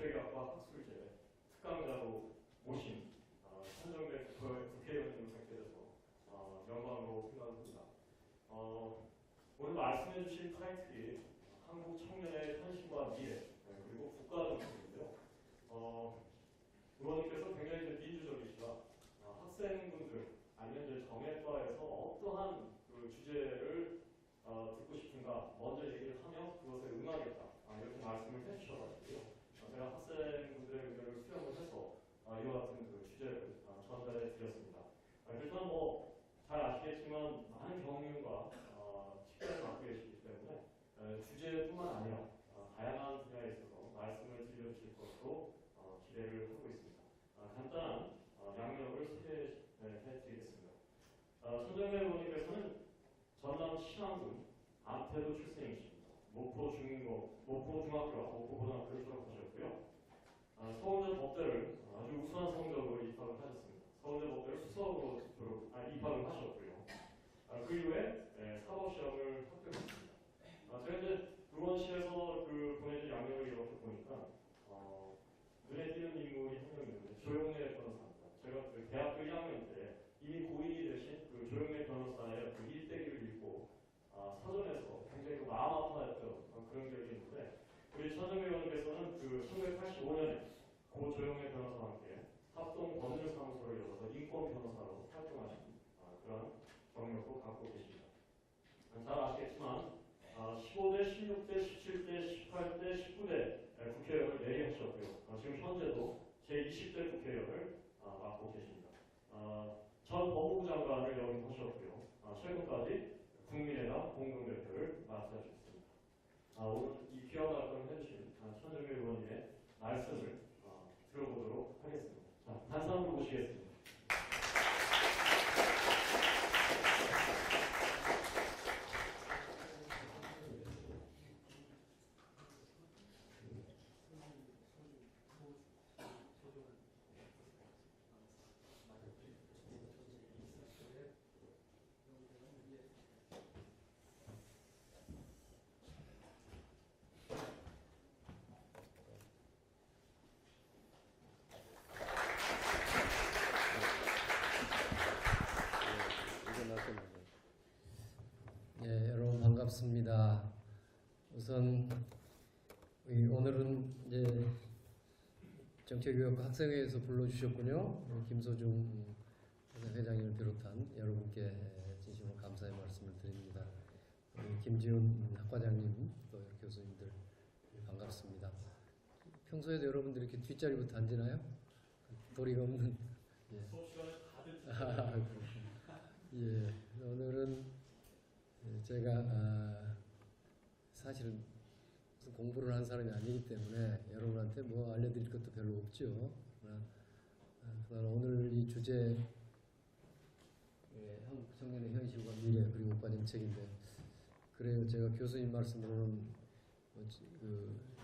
국회교학과 학술제 특강자로 모신 한정배 국회의원님을 뵙게 돼서 영광으로 생각합니다. 오늘 말씀해 주신 타이틀이 한국 청년의 현실과 미래 그리고 국가 정책인데요. 의원님께서 굉장히 민주적이시다. 학생분들 아니면 이제 정예과에서 어떠한 그 주제를 듣고 싶은가 먼저 얘기를 하면 그것에 응하겠다 이렇게 말씀을 해주셔가지고요. 제가 학생분들의 의견을 수렴을 해서 이와 같은 그 주제를 전달해 드렸습니다. 일단 잘 아시겠지만 많은 경륜과 식견을 갖고 계시기 때문에 주제뿐만 아니라 다양한 분야에 있어서 말씀을 들려주실 것으로 기대를 하고 있습니다. 간단한 양력을 소개해 드리겠습니다. 천정배 의원님께서는 전남 신안군 암태도 출생이십니다. 목포 중학교와 목포 고등학교를 졸업하셨고요. 서울대 법대를 아주 우수한 성적으로 입학을 하셨습니다. 서울대 법대를 수석으로 입학을 하셨고요. 그 이후에 사법시험을 합격했습니다. 제가 이제 의원실에서 보내준 양력을 이렇게 보니까 눈에 띄는 인물이 한 명 있는데 조영래 변호사입니다. 제가 대학교 1학년 때 이미 고인이 되신 조영래 변호사의 일대기를 읽고 사전에서 굉장히 마음 아파했던 그런 기억이 있는데 우리 천정배 의원님께서는 1985년에 고 조영래 변호사와 함께 합동 법률사무소를 열어서 인권 변호사로 활동하신 그런 경력도 갖고 계십니다. 잘 아시겠지만 15대, 16대, 17대, 18대, 19대 국회의원을 4개 하셨고요. 지금 현재도 제20대 국회의원을 맡고 계십니다. 전 법무부 장관을 역임하셨고요. 최근까지 국민의당 공동대표를 맡으셨습니다. 오늘 이 귀한 말씀을 해주신 천정배 의원님의 말씀을 들어보도록 하겠습니다. 단상으로 모시겠습니다. 예, 여러분 반갑습니다. 우선 오늘은 이제 정책교육 학생회에서 불러주셨군요. 김소중 회장님을 비롯한 여러분께 진심으로 감사의 말씀을 드립니다. 김지훈 학과장님 또 교수님들 반갑습니다. 평소에도 여러분들이 이렇게 뒷자리부터 앉으나요? 도리가 없는. 예. 수업 시간에 다들 예, 오늘은 제가 사실은 무슨 공부를 한 사람이 아니기 때문에 여러분한테 뭐 알려드릴 것도 별로 없죠. 그러나 오늘 이 주제 한국 청년의 현실과 미래 그리고 국가 정책인데 그래요. 제가 교수님 말씀으로는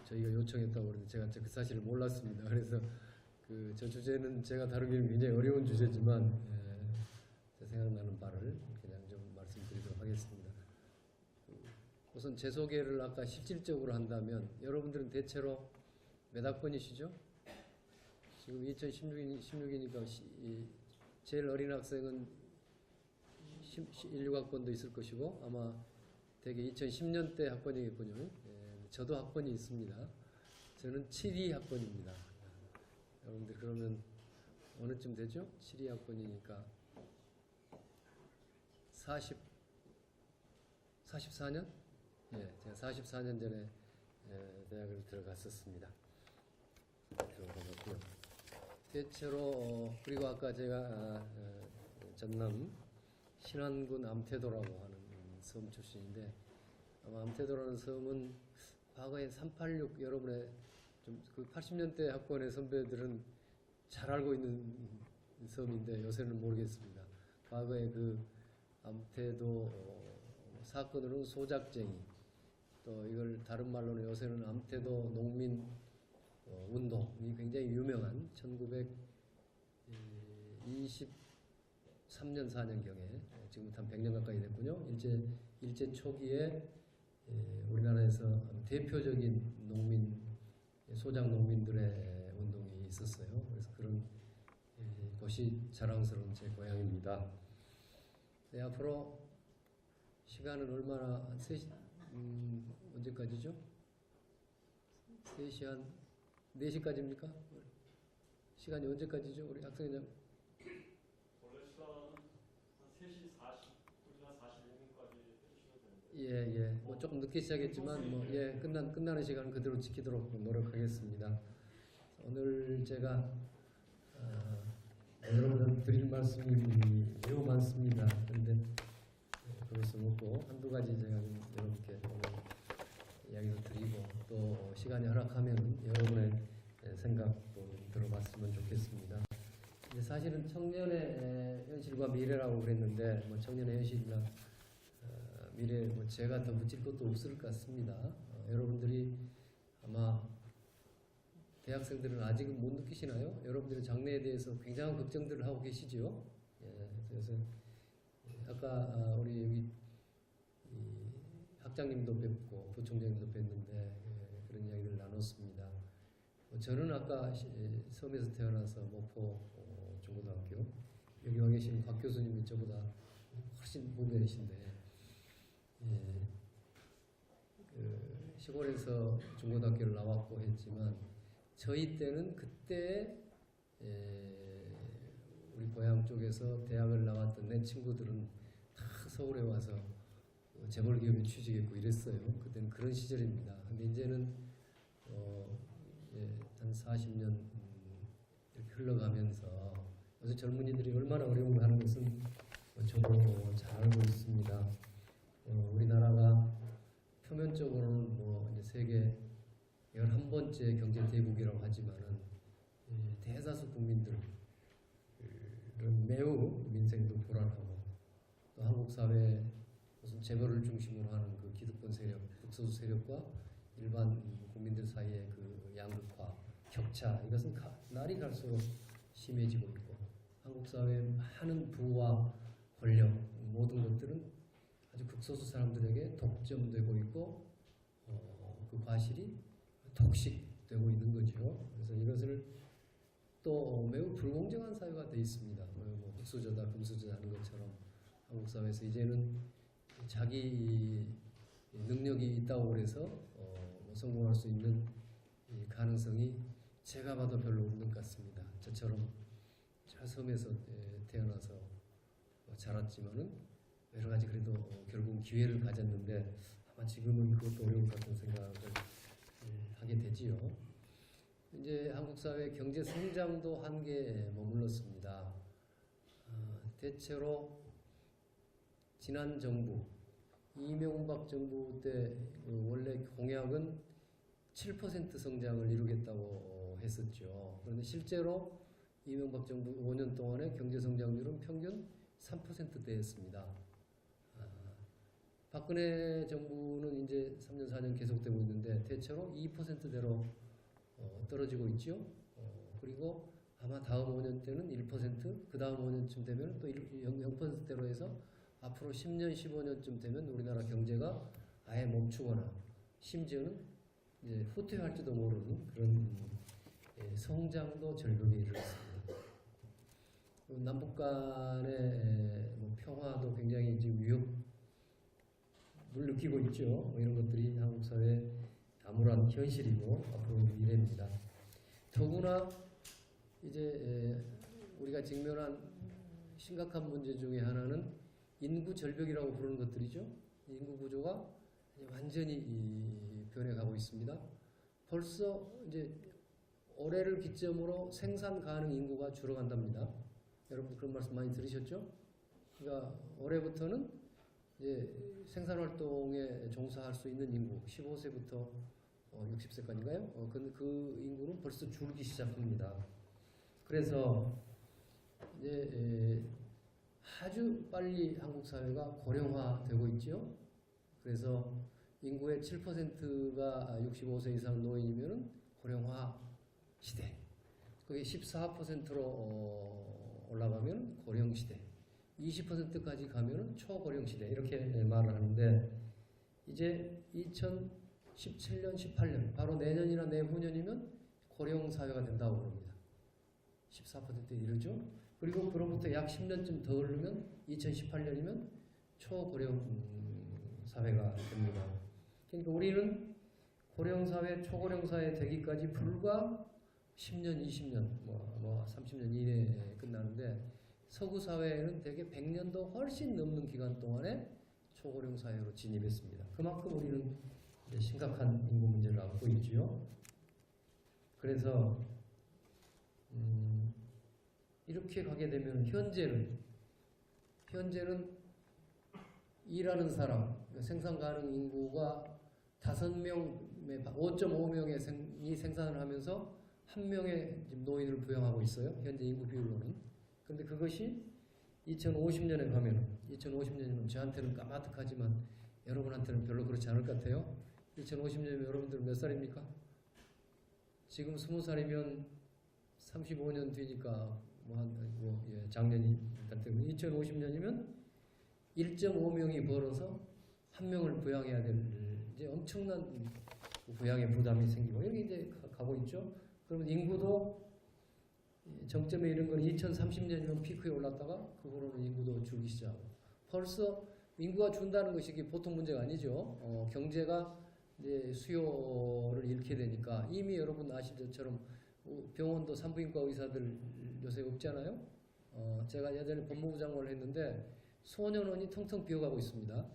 저희가 요청했다고 그러는데 제가 그 사실을 몰랐습니다. 그래서 저 주제는 제가 다루기는 굉장히 어려운 주제지만 제 생각나는 바를 그냥 좀 말씀드리도록 하겠습니다. 우선 제 소개를 아까 실질적으로 한다면 여러분들은 대체로 몇 학번이시죠? 지금 2016이니까 제일 어린 학생은 16학번도 있을 것이고 아마 대개 2010년대 학번이겠군요. 저도 학번이 있습니다. 저는 72학번입니다. 여러분들 그러면 어느쯤 되죠? 72학번이니까 44년? 예, 제가 44년 전에 대학을 들어갔었습니다. 들어가고요. 대체로 그리고 아까 제가 전남 신안군 암태도라고 하는 섬 출신인데 아마 암태도라는 섬은 과거에 386 여러분의 좀 80년대 학번의 선배들은 잘 알고 있는 섬인데 요새는 모르겠습니다. 과거에 암태도 사건으로는 소작쟁이 또 이걸 다른 말로는 요새는 암태도 농민 운동이 굉장히 유명한 1923년 4년경에 지금부터 한 100년 가까이 됐군요. 일제 초기에 우리나라에서 대표적인 농민 소작 농민들의 운동이 있었어요. 그래서 그런 곳이 자랑스러운 제 고향입니다. 네, 앞으로 시간은 얼마나 3시, 언제까지죠? 3시 한 4시까지입니까? 시간이 언제까지죠? 우리 학생회장. 원래 시간은 한 3시 40분이나 45분까지 해주시면 되는데. 예. 뭐 조금 늦게 시작했지만 뭐 끝나는 시간 그대로 지키도록 노력하겠습니다. 오늘 제가 여러분들 드릴 말씀이 매우 많습니다. 그런데 그럴 수 없고 한두 가지 제가 좀 여러분께 오늘 이야기를 드리고 또 시간이 허락하면 여러분의 생각도 좀 들어봤으면 좋겠습니다. 이제 사실은 청년의 현실과 미래라고 그랬는데 뭐 청년의 현실이나 미래 뭐 제가 더 묻힐 것도 없을 것 같습니다. 여러분들이 아마 대학생들은 아직은 못 느끼시나요? 여러분들의 장래에 대해서 굉장한 걱정들을 하고 계시죠. 그래서 아까 우리 여기 학장님도 뵙고 부총장님도 뵀는데 그런 이야기를 나눴습니다. 저는 아까 섬에서 태어나서 목포 중고등학교 여기 와 계신 곽 교수님이 저보다 훨씬 후배이신데 그 시골에서 중고등학교를 나왔고 했지만 저희 때는 그때 우리 고향 쪽에서 대학을 나왔던 내 친구들은 다 서울에 와서 재벌 기업에 취직했고 이랬어요. 그때는 그런 시절입니다. 근데 이제는 한 40년 이렇게 흘러가면서 요새 젊은이들이 얼마나 어려움을 하는 것은 저도 잘 알고 있습니다. 우리나라가 표면적으로는 뭐 이제 세계 11번째 경제 대국이라고 하지만은 대다수 국민들은 매우 민생도 불안하고 또 한국 사회 무슨 재벌을 중심으로 하는 그 기득권 세력, 극소수 세력과 일반 국민들 사이의 그 양극화, 격차 이것은 날이 갈수록 심해지고 있고 한국 사회의 많은 부와 권력 모든 것들은 아주 극소수 사람들에게 독점되고 있고 그 과실이 독식되고 있는 거죠. 그래서 이것을 또 매우 불공정한 사회가 돼 있습니다. 뭐 흑수저다 금수저다 하는 것처럼 한국 사회에서 이제는 자기 능력이 있다고 그래서 뭐 성공할 수 있는 이 가능성이 제가 봐도 별로 없는 것 같습니다. 저처럼 저 섬에서 태어나서 자랐지만은 여러 가지 그래도 결국 기회를 가졌는데 아마 지금은 그것도 어려울 것 같은 생각을 하게 되지요. 이제 한국 사회 경제 성장도 한계에 머물렀습니다. 대체로 지난 정부 이명박 정부 때 원래 공약은 7% 성장을 이루겠다고 했었죠. 그런데 실제로 이명박 정부 5년 동안의 경제 성장률은 평균 3%대였습니다. 박근혜 정부는 이제 3년 4년 계속되고 있는데 대체로 2%대로 떨어지고 있죠. 그리고 아마 다음 5년 때는 1%, 그 다음 5년쯤 되면 또 0%대로 해서 앞으로 10년, 15년쯤 되면 우리나라 경제가 아예 멈추거나 심지어는 이제 후퇴할지도 모르는 그런 성장도 절벽에 이르렀습니다. 남북 간의 평화도 굉장히 지금 위협을 느끼고 있죠. 이런 것들이 한국 사회의 암울한 현실이고 앞으로 미래입니다. 더구나 이제 우리가 직면한 심각한 문제 중에 하나는 인구 절벽이라고 부르는 것들이죠. 인구 구조가 완전히 변해가고 있습니다. 벌써 이제 올해를 기점으로 생산 가능 인구가 줄어간답니다. 여러분 그런 말씀 많이 들으셨죠? 그러니까 올해부터는 이제 생산 활동에 종사할 수 있는 인구 15세부터 60세까지인가요? 그 인구는 벌써 줄기 시작합니다. 그래서 이제 아주 빨리 한국 사회가 고령화되고 있죠. 그래서 인구의 7%가 65세 이상 노인이면 고령화 시대. 그게 14%로 올라가면 고령 시대. 20%까지 가면 초고령 시대. 이렇게 말을 하는데 이제 17년, 18년, 바로 내년이나 내후년이면 고령 사회가 된다고 그럽니다. 14%에 이르죠. 그리고 그로부터 약 10년쯤 더 흐르면 2018년이면 초고령 사회가 됩니다. 그러니까 우리는 고령 사회, 초고령 사회 되기까지 불과 10년, 20년, 뭐 30년 이내에 끝나는데 서구 사회에는 대개 100년도 훨씬 넘는 기간 동안에 초고령 사회로 진입했습니다. 그만큼 우리는 이제 심각한 인구 문제를 안고 있지요. 그래서 이렇게 가게 되면 현재는 일하는 사람, 생산 가능 인구가 5명의 5.5명이 생산을 하면서 1명의 노인을 부양하고 있어요. 현재 인구 비율로는. 그런데 그것이 2050년에 가면은 2050년이면 저한테는 까마득하지만 여러분한테는 별로 그렇지 않을 것 같아요. 2050년이면 여러분들은 몇 살입니까? 지금 20살이면 35년 뒤니까 작년이 때문에 2050년이면 1.5명이 벌어서 1명을 부양해야 될 이제 엄청난 부양의 부담이 생기고 여기 이제 가고 있죠. 그러면 인구도 정점에 이른 건 2030년이면 피크에 올랐다가 그 후로는 인구도 줄기 시작하고 벌써 인구가 준다는 것이 보통 문제가 아니죠. 경제가 이제 수요를 잃게 되니까 이미 여러분 아시처럼 병원도 산부인과 의사들 요새 없잖아요. 제가 예전에 법무부 장관을 했는데 소년원이 텅텅 비어가고 있습니다.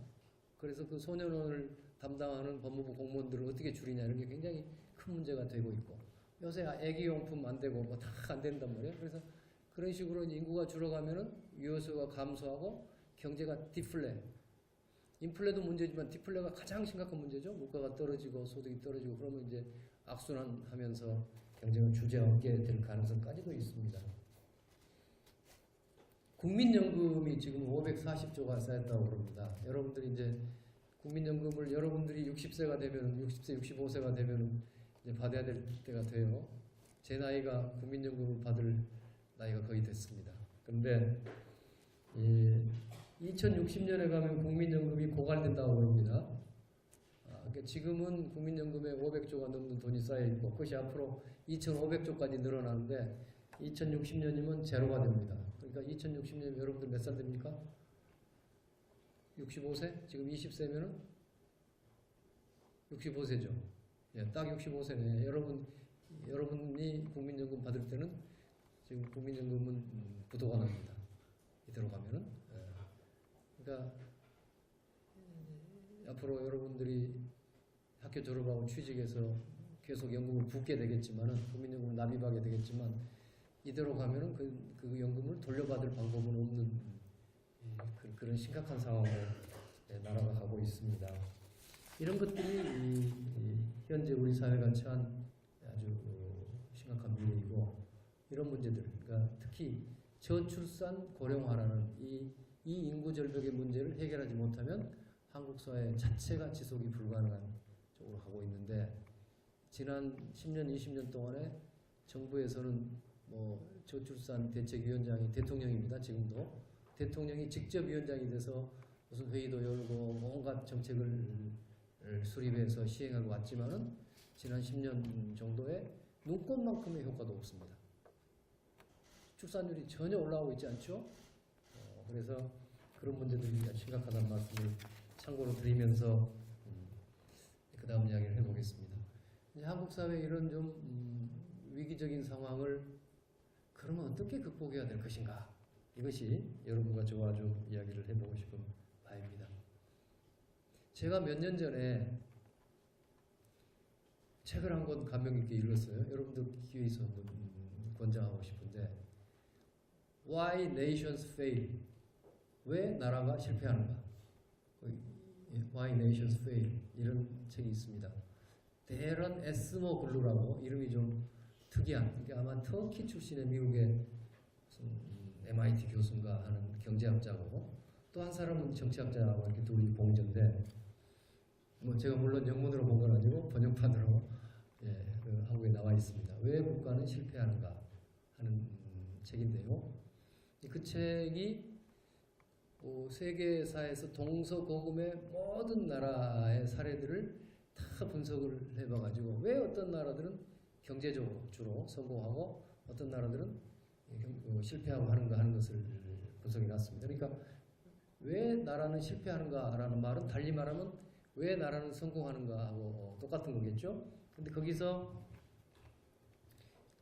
그래서 그 소년원을 담당하는 법무부 공무원들을 어떻게 줄이냐 이런 게 굉장히 큰 문제가 되고 있고 요새 애기용품 안 되고 뭐 다 안 된단 말이에요. 그래서 그런 식으로 인구가 줄어가면은 유효수가 감소하고 경제가 디플레, 인플레도 문제지만 디플레가 가장 심각한 문제죠. 물가가 떨어지고 소득이 떨어지고 그러면 이제 악순환하면서 경제가 주저앉게 될 가능성까지도 있습니다. 국민연금이 지금 540조가 쌓였다고 그럽니다. 여러분들이 이제 국민연금을 여러분들이 60세가 되면 60세, 65세가 되면 이제 받아야 될 때가 돼요. 제 나이가 국민연금을 받을 나이가 거의 됐습니다. 그런데 2060년에 가면 국민연금이 고갈된다고 그럽니다. 그러니까 지금은 국민연금에 500조가 넘는 돈이 쌓여 있고 그것이 앞으로 2,500조까지 늘어나는데 2060년이면 제로가 됩니다. 그러니까 2060년 여러분들 몇 살 됩니까? 65세? 지금 20세면은 65세죠. 예, 딱 65세네. 여러분이 국민연금 받을 때는 지금 국민연금은 부도가 납니다. 이대로 가면은. 예. 그러니까 앞으로 여러분들이 학교 졸업하고 취직해서 계속 연금을 붓게 되겠지만은 국민연금을 납입하게 되겠지만 이대로 가면은 그 연금을 돌려받을 방법은 없는 그런 심각한 상황으로 나라가 가고 있습니다. 이런 것들이 현재 우리 사회가 처한 아주 심각한 문제이고 이런 문제들, 그러니까 특히 저출산 고령화라는 이 인구 절벽의 문제를 해결하지 못하면 한국 사회 자체가 지속이 불가능한 쪽으로 가고 있는데 지난 10년, 20년 동안에 정부에서는 저출산 대책위원장이 대통령입니다. 지금도 대통령이 직접 위원장이 돼서 무슨 회의도 열고 온갖 정책을 수립해서 시행하고 왔지만은 지난 10년 정도에 눈꽃만큼의 효과도 없습니다. 출산율이 전혀 올라오고 있지 않죠? 그래서 그런 문제들이 심각하다는 말씀을 참고로 드리면서 그 다음 이야기를 해보겠습니다. 이제 한국 사회 이런 좀 위기적인 상황을 그러면 어떻게 극복해야 될 것인가? 이것이 여러분과 저와 좀 이야기를 해보고 싶은 바입니다. 제가 몇 년 전에 책을 한 권 감명 있게 읽었어요. 여러분들 기회 있으면 권장하고 싶은데 Why Nations Fail? 왜 나라가 실패하는가? Why Nations Fail? 이런 책이 있습니다. 데런 에스모 글루라고 이름이 좀 특이한, 이게 아마 터키 출신의 미국의 MIT 교수인가 하는 경제학자고 또 한 사람은 정치학자하고 이렇게 둘이 공전데 제가 물론 영문으로 본 건 아니고 번역판으로 한국에 나와 있습니다. 왜 국가는 실패하는가 하는 책인데요. 그 책이 세계사에서 동서고금의 모든 나라의 사례들을 다 다 분석을 해봐가지고 왜 어떤 나라들은 경제적으로 주로 성공하고 어떤 나라들은 실패하고 하는가 하는 것을 분석해 놨습니다. 그러니까 왜 나라는 실패하는가라는 말은 달리 말하면 왜 나라는 성공하는가 하고 똑같은 거겠죠. 근데 거기서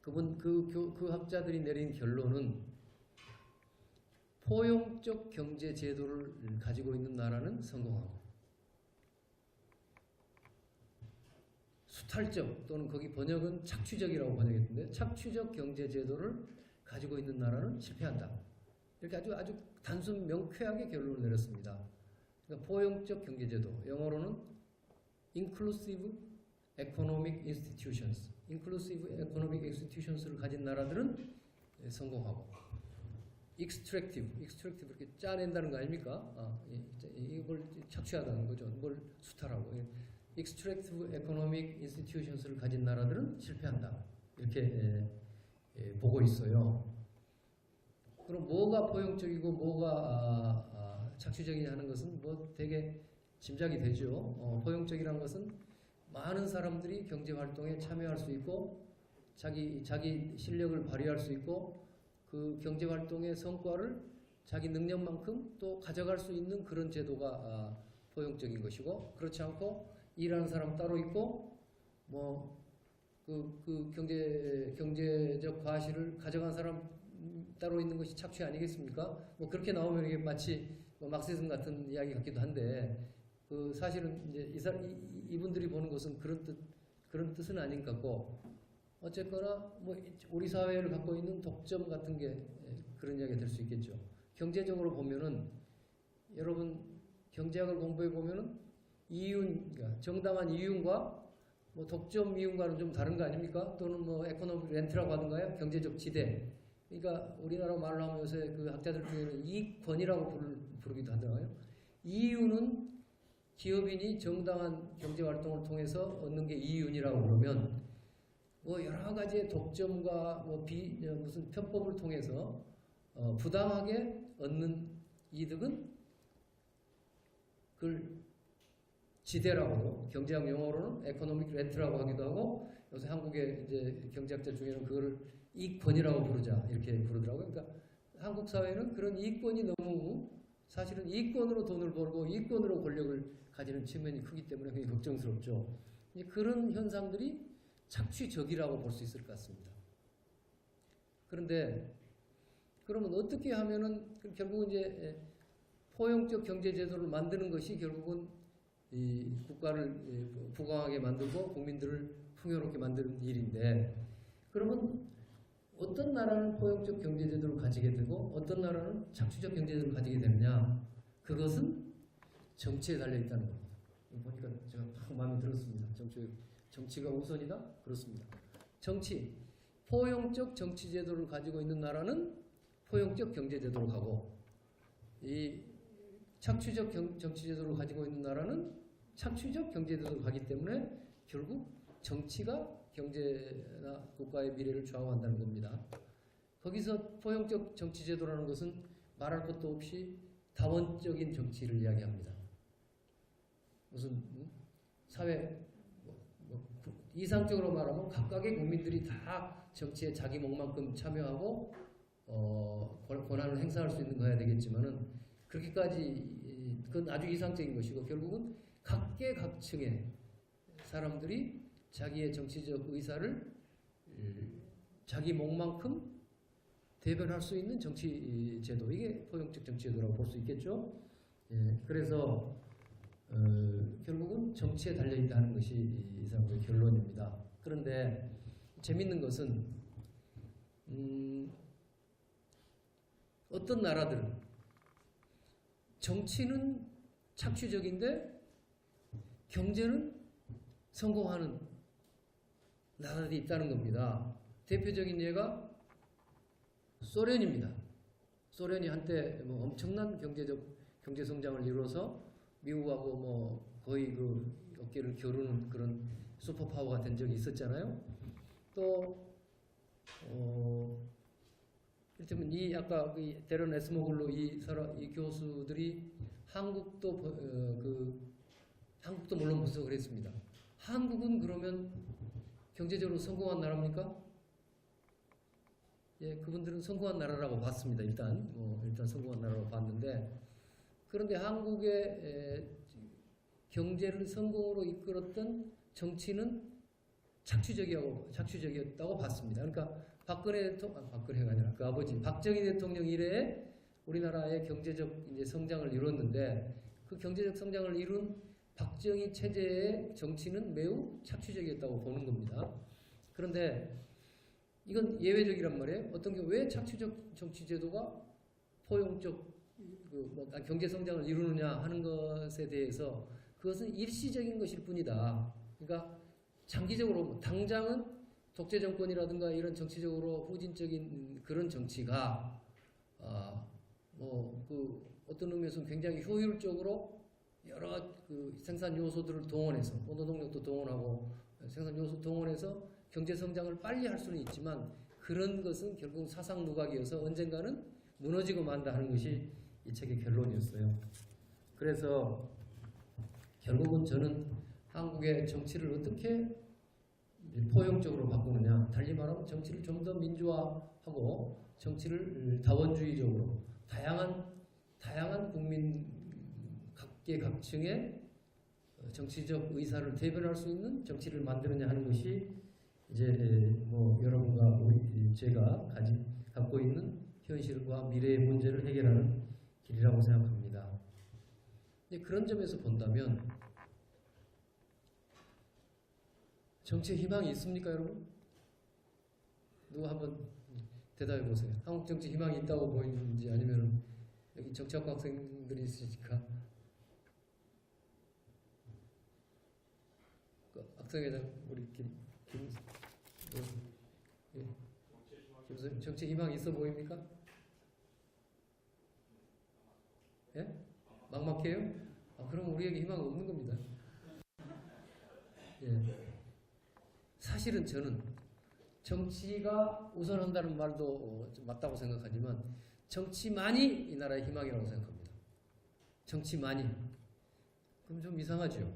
그 학자들이 내린 결론은 포용적 경제 제도를 가지고 있는 나라는 성공하고 수탈적 또는 거기 번역은 착취적이라고 번역했는데 착취적 경제 제도를 가지고 있는 나라는 실패한다. 이렇게 아주 단순 명쾌하게 결론을 내렸습니다. 그러니까 포용적 경제 제도, 영어로는 inclusive economic institutions, inclusive economic institutions를 가진 나라들은 성공하고 extractive 이렇게 짜낸다는 거 아닙니까? 이걸 착취하다는 거죠. 뭘 수탈하고 extractive economic institutions를 가진 나라들은 실패한다. 이렇게 보고 있어요. 그럼 뭐가 포용적이고 뭐가 착취적이냐 하는 것은 뭐 되게 짐작이 되죠. 포용적이라는 것은 많은 사람들이 경제 활동에 참여할 수 있고 자기 실력을 발휘할 수 있고 그 경제 활동의 성과를 자기 능력만큼 또 가져갈 수 있는 그런 제도가 포용적인 것이고 그렇지 않고 일하는 사람 따로 있고 뭐 그 경제적 과실을 가져간 사람 따로 있는 것이 착취 아니겠습니까? 뭐 그렇게 나오면 이게 마치 뭐 막시즘 같은 이야기 같기도 한데 그 사실은 이제 이분들이 보는 것은 그런 뜻은 아닌 것 같고 어쨌거나 뭐 우리 사회를 갖고 있는 독점 같은 게 그런 이야기가 될 수 있겠죠. 경제적으로 보면은 여러분 경제학을 공부해 보면은 그러니까 정당한 이윤과 뭐 독점 이윤과는 좀 다른 거 아닙니까? 또는 뭐 에코노믹 렌트라고 하던가요? 경제적 지대. 그러니까 우리나라 말로 하면 요새 그 학자들 중에는 이익권이라고 부르기도 하더라고요. 이윤은 기업인이 정당한 경제 활동을 통해서 얻는 게 이윤이라고 그러면 뭐 여러 가지의 독점과 뭐 무슨 편법을 통해서 부당하게 얻는 이득은 그걸 지대라고도 경제학 용어로는 에코노믹 렌트라고 하기도 하고 요새 한국의 이제 경제학자 중에는 그거를 이익권이라고 부르자 이렇게 부르더라고요. 그러니까 한국 사회는 그런 이익권이 너무 사실은 이익권으로 돈을 벌고 이익권으로 권력을 가지는 측면이 크기 때문에 굉장히 걱정스럽죠. 그런 현상들이 착취적이라고 볼 수 있을 것 같습니다. 그런데 그러면 어떻게 하면은 결국은 이제 포용적 경제 제도를 만드는 것이 결국은 이 국가를 부강하게 만들고 국민들을 풍요롭게 만드는 일인데 그러면 어떤 나라는 포용적 경제 제도를 가지게 되고 어떤 나라는 착취적 경제 제도를 가지게 되느냐 그것은 정치에 달려 있다는 겁니다. 보니까 제가 딱 마음에 들었습니다. 정치가 우선이다? 그렇습니다. 정치, 포용적 정치 제도를 가지고 있는 나라는 포용적 경제 제도로 가고 이 착취적 정치 제도를 가지고 있는 나라는 착취적 경제 제도로 가기 때문에 결국 정치가 경제나 국가의 미래를 좌우한다는 겁니다. 거기서 포용적 정치 제도라는 것은 말할 것도 없이 다원적인 정치를 이야기합니다. 무슨 사회 이상적으로 말하면 각각의 국민들이 다 정치에 자기 몫만큼 참여하고 권한을 행사할 수 있는 거야 되겠지만은 그렇게까지 그건 아주 이상적인 것이고 결국은 각계각층의 사람들이 자기의 정치적 의사를 자기 몫만큼 대변할 수 있는 정치 제도 이게 포용적 정치 제도라고 볼 수 있겠죠. 그래서 결국은 정치에 달려있다는 것이 이 사람의 결론입니다. 그런데 재밌는 것은 어떤 나라들은 정치는 착취적인데 경제는 성공하는 나라들이 있다는 겁니다. 대표적인 예가 소련입니다. 소련이 한때 뭐 엄청난 경제 성장을 이루어서 미국하고 뭐 거의 그 어깨를 겨루는 그런 슈퍼파워가 된 적이 있었잖아요. 또 이를테면 이 아까 데런 에스모글로 이 교수들이 한국도 물론 분석을 했습니다. 한국은 그러면 경제적으로 성공한 나라입니까? 예, 그분들은 성공한 나라라고 봤습니다. 일단 성공한 나라라고 봤는데, 그런데 한국의 경제를 성공으로 이끌었던 정치는 착취적이었다고 봤습니다. 그러니까 박근혜가 아니라 그 아버지 박정희 대통령 이래에 우리나라의 경제적 이제 성장을 이뤘는데, 그 경제적 성장을 이룬 박정희 체제의 정치는 매우 착취적이었다고 보는 겁니다. 그런데 이건 예외적이란 말이에요. 어떤 경우 왜 착취적 정치 제도가 포용적 경제 성장을 이루느냐 하는 것에 대해서, 그것은 일시적인 것일 뿐이다. 그러니까 장기적으로 당장은 독재 정권이라든가 이런 정치적으로 후진적인 그런 정치가 어떤 의미에서는 굉장히 효율적으로 여러 그 생산 요소들을 동원해서 노동력도 동원하고 생산 요소 동원해서 경제 성장을 빨리 할 수는 있지만, 그런 것은 결국 사상 누각이어서 언젠가는 무너지고 만다 하는 것이 이 책의 결론이었어요. 그래서 결국은 저는 한국의 정치를 어떻게 포용적으로 바꾸느냐, 달리 말하면 정치를 좀 더 민주화하고 정치를 다원주의적으로 다양한 국민 각계각층의 정치적 의사를 대변할 수 있는 정치를 만드느냐 하는 것이 이제 여러분과 제가 갖고 있는 현실과 미래의 문제를 해결하는 길이라고 생각합니다. 그런 점에서 본다면 정치에 희망이 있습니까, 여러분? 누구 한번 대답해 보세요. 한국 정치 희망이 있다고 보이는지, 아니면 여기 정치학과 학생들이 있으니까 학생회장 우리 정치 희망이 있어 보입니까? 예? 막막해요? 그럼 우리에게 희망은 없는 겁니다. 예. 사실은 저는 정치가 우선한다는 말도 맞다고 생각하지만, 정치만이 이 나라의 희망이라고 생각합니다. 정치만이. 그럼 좀 이상하죠?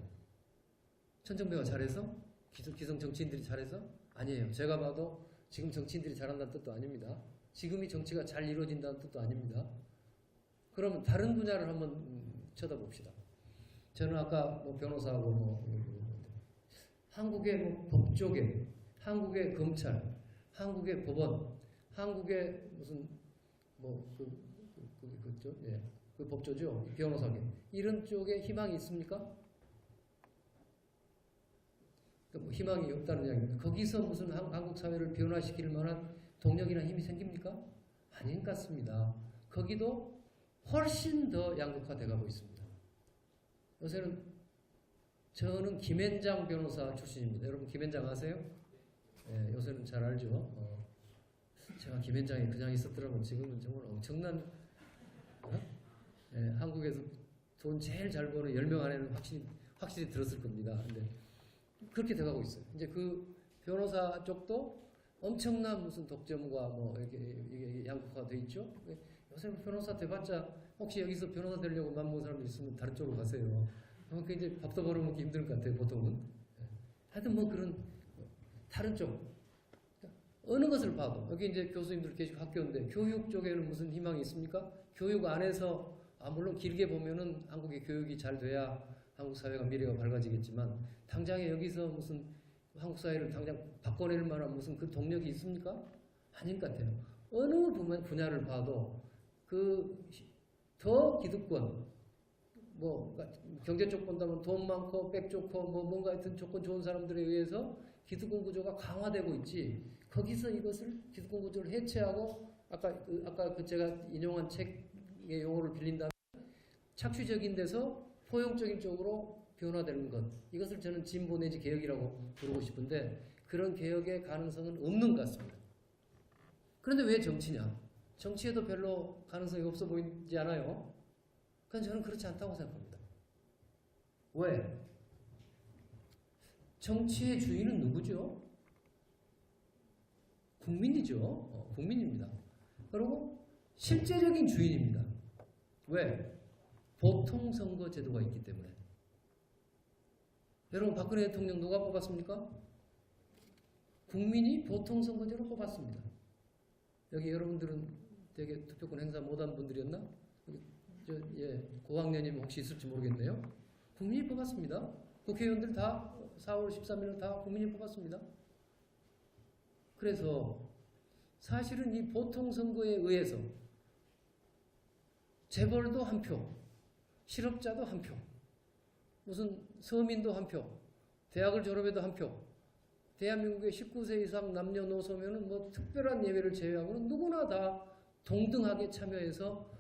천정배가 잘해서? 기성 정치인들이 잘해서? 아니에요. 제가 봐도 지금 정치인들이 잘한다는 뜻도 아닙니다. 지금이 정치가 잘 이루어진다는 뜻도 아닙니다. 그러면 다른 분야를 한번 쳐다봅시다. 저는 아까 변호사하고 한국의 법조계, 한국의 검찰, 한국의 법원, 한국의 무슨 그 법조죠, 변호사계, 이런 쪽에 희망이 있습니까? 희망이 없다는 이야기입니다. 거기서 무슨 한국 사회를 변화시킬 만한 동력이나 힘이 생깁니까? 아닌 것 같습니다. 거기도 훨씬 더 양극화돼 가고 있습니다. 요새는 저는 김앤장 변호사 출신입니다. 여러분 김앤장 아세요? 예, 요새는 잘 알죠. 제가 김앤장에 그냥 있었더라고요. 지금은 정말 엄청난 한국에서 돈 제일 잘 버는 10명 안에는 확실히 들었을 겁니다. 근데 그렇게 돼가고 있어요. 이제 그 변호사 쪽도 엄청난 무슨 독점과 이게 양극화가 돼 있죠. 요새 변호사 돼봤자 혹시 여기서 변호사 되려고 맘먹은 사람들 있으면 다른 쪽으로 가세요. 그 이제 밥도 벌어먹기 힘들 것 같아요, 보통은. 하여튼 그런 다른 쪽 어느 것을 봐도, 여기 이제 교수님들 계시고 학교인데 교육 쪽에는 무슨 희망이 있습니까? 교육 안에서 물론 길게 보면은 한국의 교육이 잘 돼야 한국 사회가 미래가 밝아지겠지만, 당장에 여기서 무슨 한국 사회를 당장 바꿔낼 만한 무슨 그 동력이 있습니까? 아닌 것 같아요. 어느 분야를 봐도 더 기득권, 경제 쪽 본다면 돈 많고 백 좋고 뭔가 하여튼 조건 좋은 사람들에 의해서 기득권 구조가 강화되고 있지, 거기서 이것을 기득권 구조를 해체하고 아까 제가 인용한 책의 용어를 빌린다면 착취적인 데서 포용적인 쪽으로 변화되는 것, 이것을 저는 진보 내지 개혁이라고 부르고 싶은데, 그런 개혁의 가능성은 없는 것 같습니다. 그런데 왜 정치냐? 정치에도 별로 가능성이 없어 보이지 않아요? 그건 저는 그렇지 않다고 생각합니다. 왜? 정치의 주인은 누구죠? 국민이죠. 국민입니다. 그리고 실제적인 주인입니다. 왜? 보통선거 제도가 있기 때문에. 여러분 박근혜 대통령 누가 뽑았습니까? 국민이 보통선거제로 뽑았습니다. 여기 여러분들은 되게 투표권 행사 못한 분들이었나? 고학년이면 혹시 있을지 모르겠네요. 국민이 뽑았습니다. 국회의원들 다 4월 13일 다 국민이 뽑았습니다. 그래서 사실은 이 보통선거에 의해서 재벌도 한 표, 실업자도 한 표, 무슨 서민도 한 표, 대학을 졸업해도 한 표, 대한민국의 19세 이상 남녀노소면은 뭐 특별한 예외를 제외하고는 누구나 다 동등하게 참여해서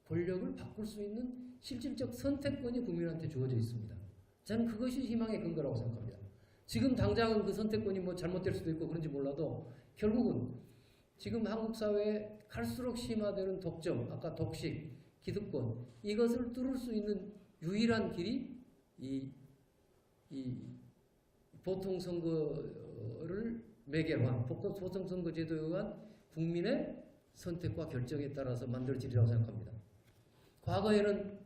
권력을 바꿀 수 있는 실질적 선택권이 국민한테 주어져 있습니다. 저는 그것이 희망의 근거라고 생각합니다. 지금 당장은 그 선택권이 뭐 잘못될 수도 있고 그런지 몰라도 결국은 지금 한국 사회에 갈수록 심화되는 독점, 아까 독식, 기득권 이것을 뚫을 수 있는 유일한 길이 이 보통선거를 매개로 한 보통선거제도에 의한 국민의 선택과 결정에 따라서 만들어지리라고 생각합니다. 과거에는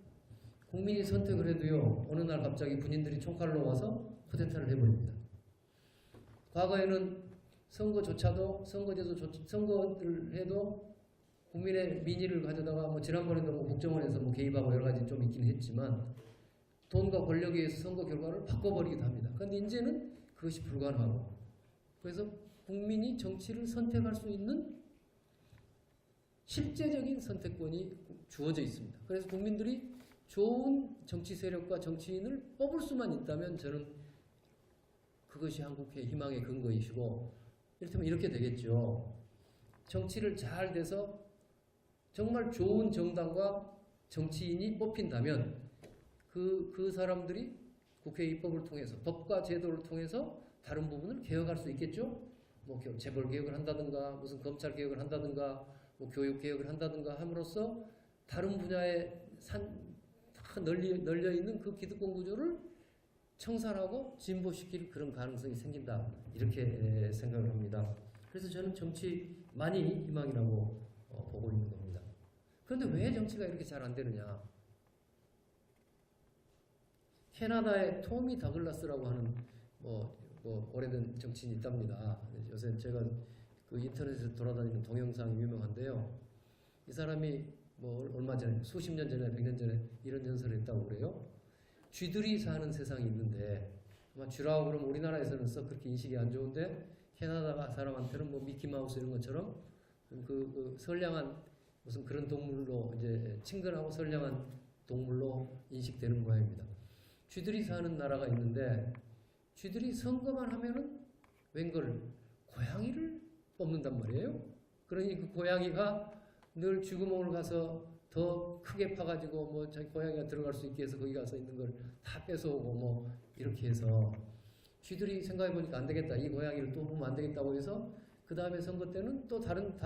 국민이 선택을 해도요, 어느 날 갑자기 군인들이 총칼로 와서 쿠데타를 해버립니다. 과거에는 선거조차도 선거를 해도 국민의 민의를 가져다가 뭐 지난번에도 뭐 국정원에서 뭐 개입하고 여러 가지 좀 있긴 했지만 돈과 권력에 의해서 선거 결과를 바꿔버리기도 합니다. 그런데 이제는 그것이 불가능하고 그래서 국민이 정치를 선택할 수 있는 실제적인 선택권이 주어져 있습니다. 그래서 국민들이 좋은 정치 세력과 정치인을 뽑을 수만 있다면 저는 그것이 한국의 희망의 근거이시고 이를테면 이렇게 되겠죠. 정치를 잘 돼서 정말 좋은 정당과 정치인이 뽑힌다면 그 사람들이 국회 입법을 통해서 법과 제도를 통해서 다른 부분을 개혁할 수 있겠죠. 뭐 재벌 개혁을 한다든가 무슨 검찰 개혁을 한다든가 뭐 교육 개혁을 한다든가 함으로써 다른 분야에 다 널려 있는 그 기득권 구조를 청산하고 진보시킬 그런 가능성이 생긴다 이렇게 생각을 합니다. 그래서 저는 정치만이 희망이라고 보고 있는 겁니다. 그런데 왜 정치가 이렇게 잘 안 되느냐? 캐나다의 토미 다글라스라고 하는 오래된 정치인이 있답니다. 요새 제가 그 인터넷에 돌아다니는 동영상이 유명한데요. 이 사람이 뭐 얼마 전에 수십 년 전에 100년 전에 이런 연설을 했다고 그래요. 쥐들이 사는 세상이 있는데 아마 쥐라고 그러면 우리나라에서는 썩 그렇게 인식이 안 좋은데 캐나다 사람한테는 뭐 미키마우스 이런 것처럼 그 선량한 무슨 그런 동물로 이제 친근하고 선량한 동물로 인식되는 모양입니다. 쥐들이 사는 나라가 있는데 쥐들이 선거만 하면은 웬걸 고양이를 뽑는단 말이에요. 그러니 그 고양이가 늘 쥐구멍을 가서 더 크게 파가지고 뭐 자기 고양이가 들어갈 수 있게 해서 거기 가서 있는 걸 다 뺏어오고 뭐 이렇게 해서 쥐들이 생각해 보니까 안 되겠다. 이 고양이를 또 보면 안 되겠다고 해서 그 다음에 선거 때는 또 다른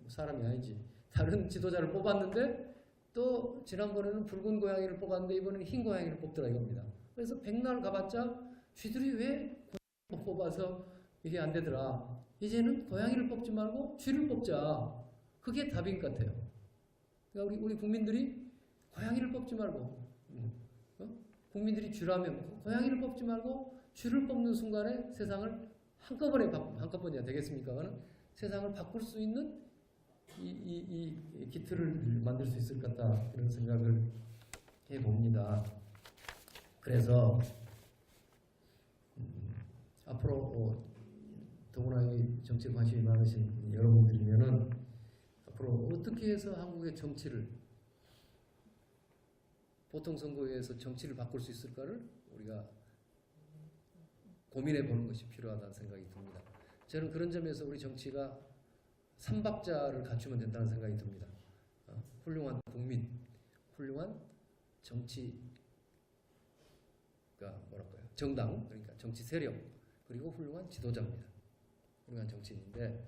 사람이 아니지. 다른 지도자를 뽑았는데 또 지난번에는 붉은 고양이를 뽑았는데 이번에는 흰 고양이를 뽑더라 이겁니다. 그래서 백날 가봤자 쥐들이 왜 고양이를 뽑아서 이게 안 되더라. 이제는 고양이를 뽑지 말고 쥐를 뽑자. 그게 답인 것 같아요. 그러니까 우리 국민들이 고양이를 뽑지 말고 국민들이 쥐라면 고양이를 뽑지 말고 쥐를 뽑는 순간에 세상을 한꺼번에 되겠습니까? 세상을 바꿀 수 있는 이 기틀을 만들 수 있을 것 같다 이런 생각을 해봅니다. 그래서 앞으로 더구나 이 정치에 관심이 많으신 여러분들이면은 앞으로 어떻게 해서 한국의 정치를 보통선거에 의해서 정치를 바꿀 수 있을까를 우리가 고민해 보는 것이 필요하다는 생각이 듭니다. 저는 그런 점에서 우리 정치가 삼박자를 갖추면 된다는 생각이 듭니다. 훌륭한 국민, 훌륭한 정치가 정당, 그러니까 정치 세력, 그리고 훌륭한 지도자입니다. 훌륭한 정치인인데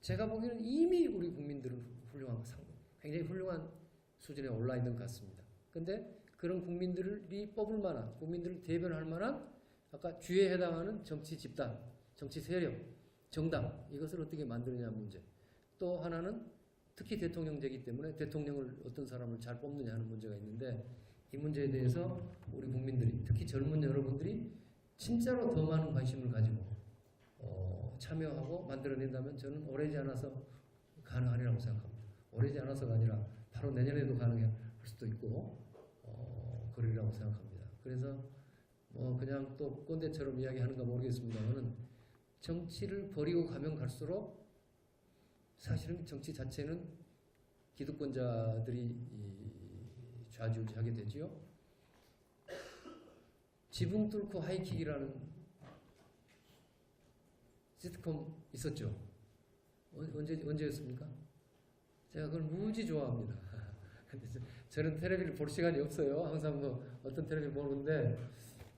제가 보기에는 이미 우리 국민들은 굉장히 훌륭한 수준에 올라 있는 것 같습니다. 그런데 그런 국민들이 뽑을 만한, 국민들을 대변할 만한 아까 쥐에 해당하는 정치 집단, 정치 세력, 정당 이것을 어떻게 만드느냐 문제. 또 하나는 특히 대통령제이기 때문에 대통령을 어떤 사람을 잘 뽑느냐 하는 문제가 있는데 이 문제에 대해서 우리 국민들이, 특히 젊은 여러분들이 진짜로 더 많은 관심을 가지고 참여하고 만들어낸다면 저는 오래지 않아서 가능하리라고 생각합니다. 오래지 않아서가 아니라 바로 내년에도 가능할 수도 있고 그러리라고 생각합니다. 그래서 그냥 또 꼰대처럼 이야기하는가 모르겠습니다만은 정치를 버리고 가면 갈수록 사실은 정치 자체는 기득권자들이 좌지우지하게 되지요. 지붕 뚫고 하이킥이라는 시트콤 있었죠. 언제였습니까? 제가 그걸 무지 좋아합니다. 저는 텔레비를 볼 시간이 없어요. 항상 어떤 텔레비 보는데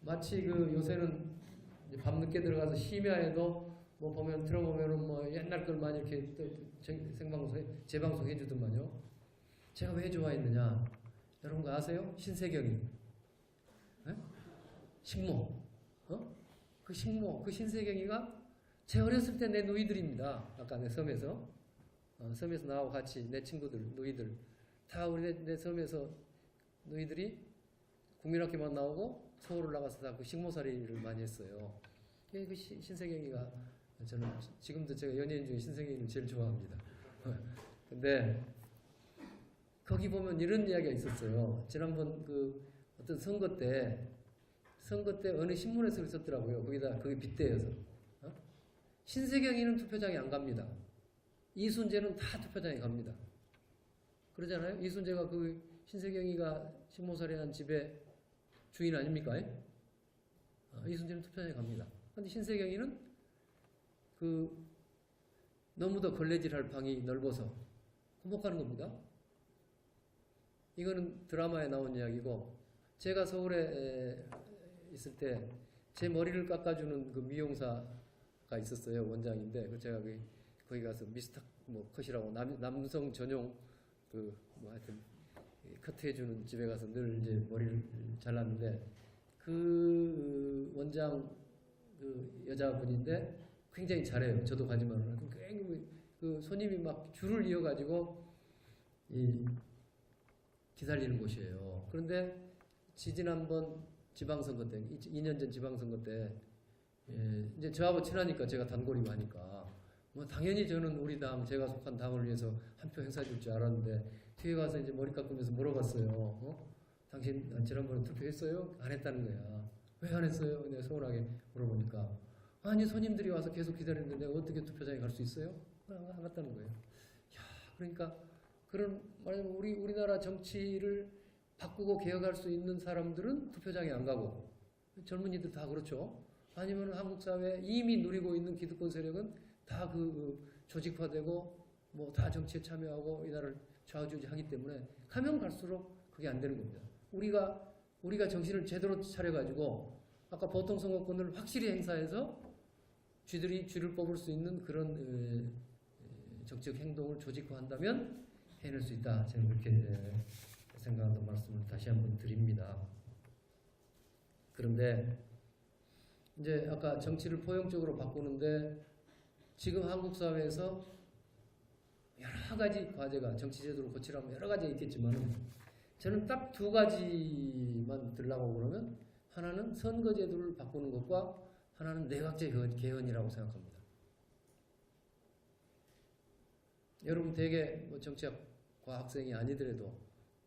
마치 요새는 밤늦게 들어가서 심야에도 보면 들어보면은 옛날 걸 많이 이렇게 생방송에 재방송 해주더만요. 제가 왜 좋아했느냐? 여러분 아세요? 신세경이. 네? 식모. 그 식모, 그 신세경이가 제 어렸을 때 내 누이들입니다. 아까 내 섬에서. 섬에서 나하고 같이 내 친구들, 누이들. 다 우리 내 섬에서 누이들이 국민학교만 나오고 서울을 나가서 다 그 식모살이를 많이 했어요. 그 신세경이가 저는 지금도 제가 연예인 중에 신세경이를 제일 좋아합니다. 근데 거기 보면 이런 이야기가 있었어요. 지난번 어떤 선거 때 어느 신문에서 있었더라고요. 거기 빗대어서. 신세경이는 투표장에 안 갑니다. 이순재는 다 투표장에 갑니다. 그러잖아요. 이순재가 신세경이가 식모살이한 집의 주인 아닙니까? 이순재는 투표장에 갑니다. 근데 신세경이는 너무도 걸레질할 방이 넓어서 못 가는 겁니다. 이거는 드라마에 나온 이야기고, 제가 서울에 있을 때 제 머리를 깎아주는 그 미용사가 있었어요. 원장인데 제가 거기 가서 미스터 컷이라고 남성 전용 하여튼 커트해주는 집에 가서 늘 이제 머리를 잘랐는데 그 원장 여자분인데 굉장히 잘해요. 저도 가지만 그 손님이 막 줄을 이어가지고 기다리는 곳이에요. 그런데 지지난번 지방선거 때, 2년 전 지방선거 때 이제 저하고 친하니까 제가 단골이 많으니까 당연히 저는 우리 당, 제가 속한 당을 위해서 한 표 행사해 줄 줄 알았는데 뒤에 가서 이제 머리 깎으면서 물어봤어요. 당신 지난번에 투표했어요? 안 했다는 거야. 왜 안 했어요? 내가 서운하게 물어보니까 아니 손님들이 와서 계속 기다리는데 내가 어떻게 투표장에 갈 수 있어요? 안 갔다는 거예요. 그러니까 말하자면 우리나라 정치를 바꾸고 개혁할 수 있는 사람들은 투표장에 안 가고, 젊은이들 다 그렇죠. 아니면 한국 사회에 이미 누리고 있는 기득권 세력은 다 조직화되고 다 정치에 참여하고 이 나라를 좌우지우지하기 때문에 가면 갈수록 그게 안 되는 겁니다. 우리가 정신을 제대로 차려가지고 아까 보통선거권을 확실히 행사해서 쥐를 뽑을 수 있는 그런 정치적 행동을 조직화한다면 해낼 수 있다. 저는 그렇게 생각하는 말씀을 다시 한번 드립니다. 그런데 이제 아까 정치를 포용적으로 바꾸는데 지금 한국 사회에서 여러 가지 과제가 정치제도를 고치려면 여러 가지가 있겠지만 저는 딱 두 가지만 들라고 그러면 하나는 선거제도를 바꾸는 것과 하나는 내각제 개헌이라고 생각합니다. 여러분 대개 정치학 과학생이 아니더라도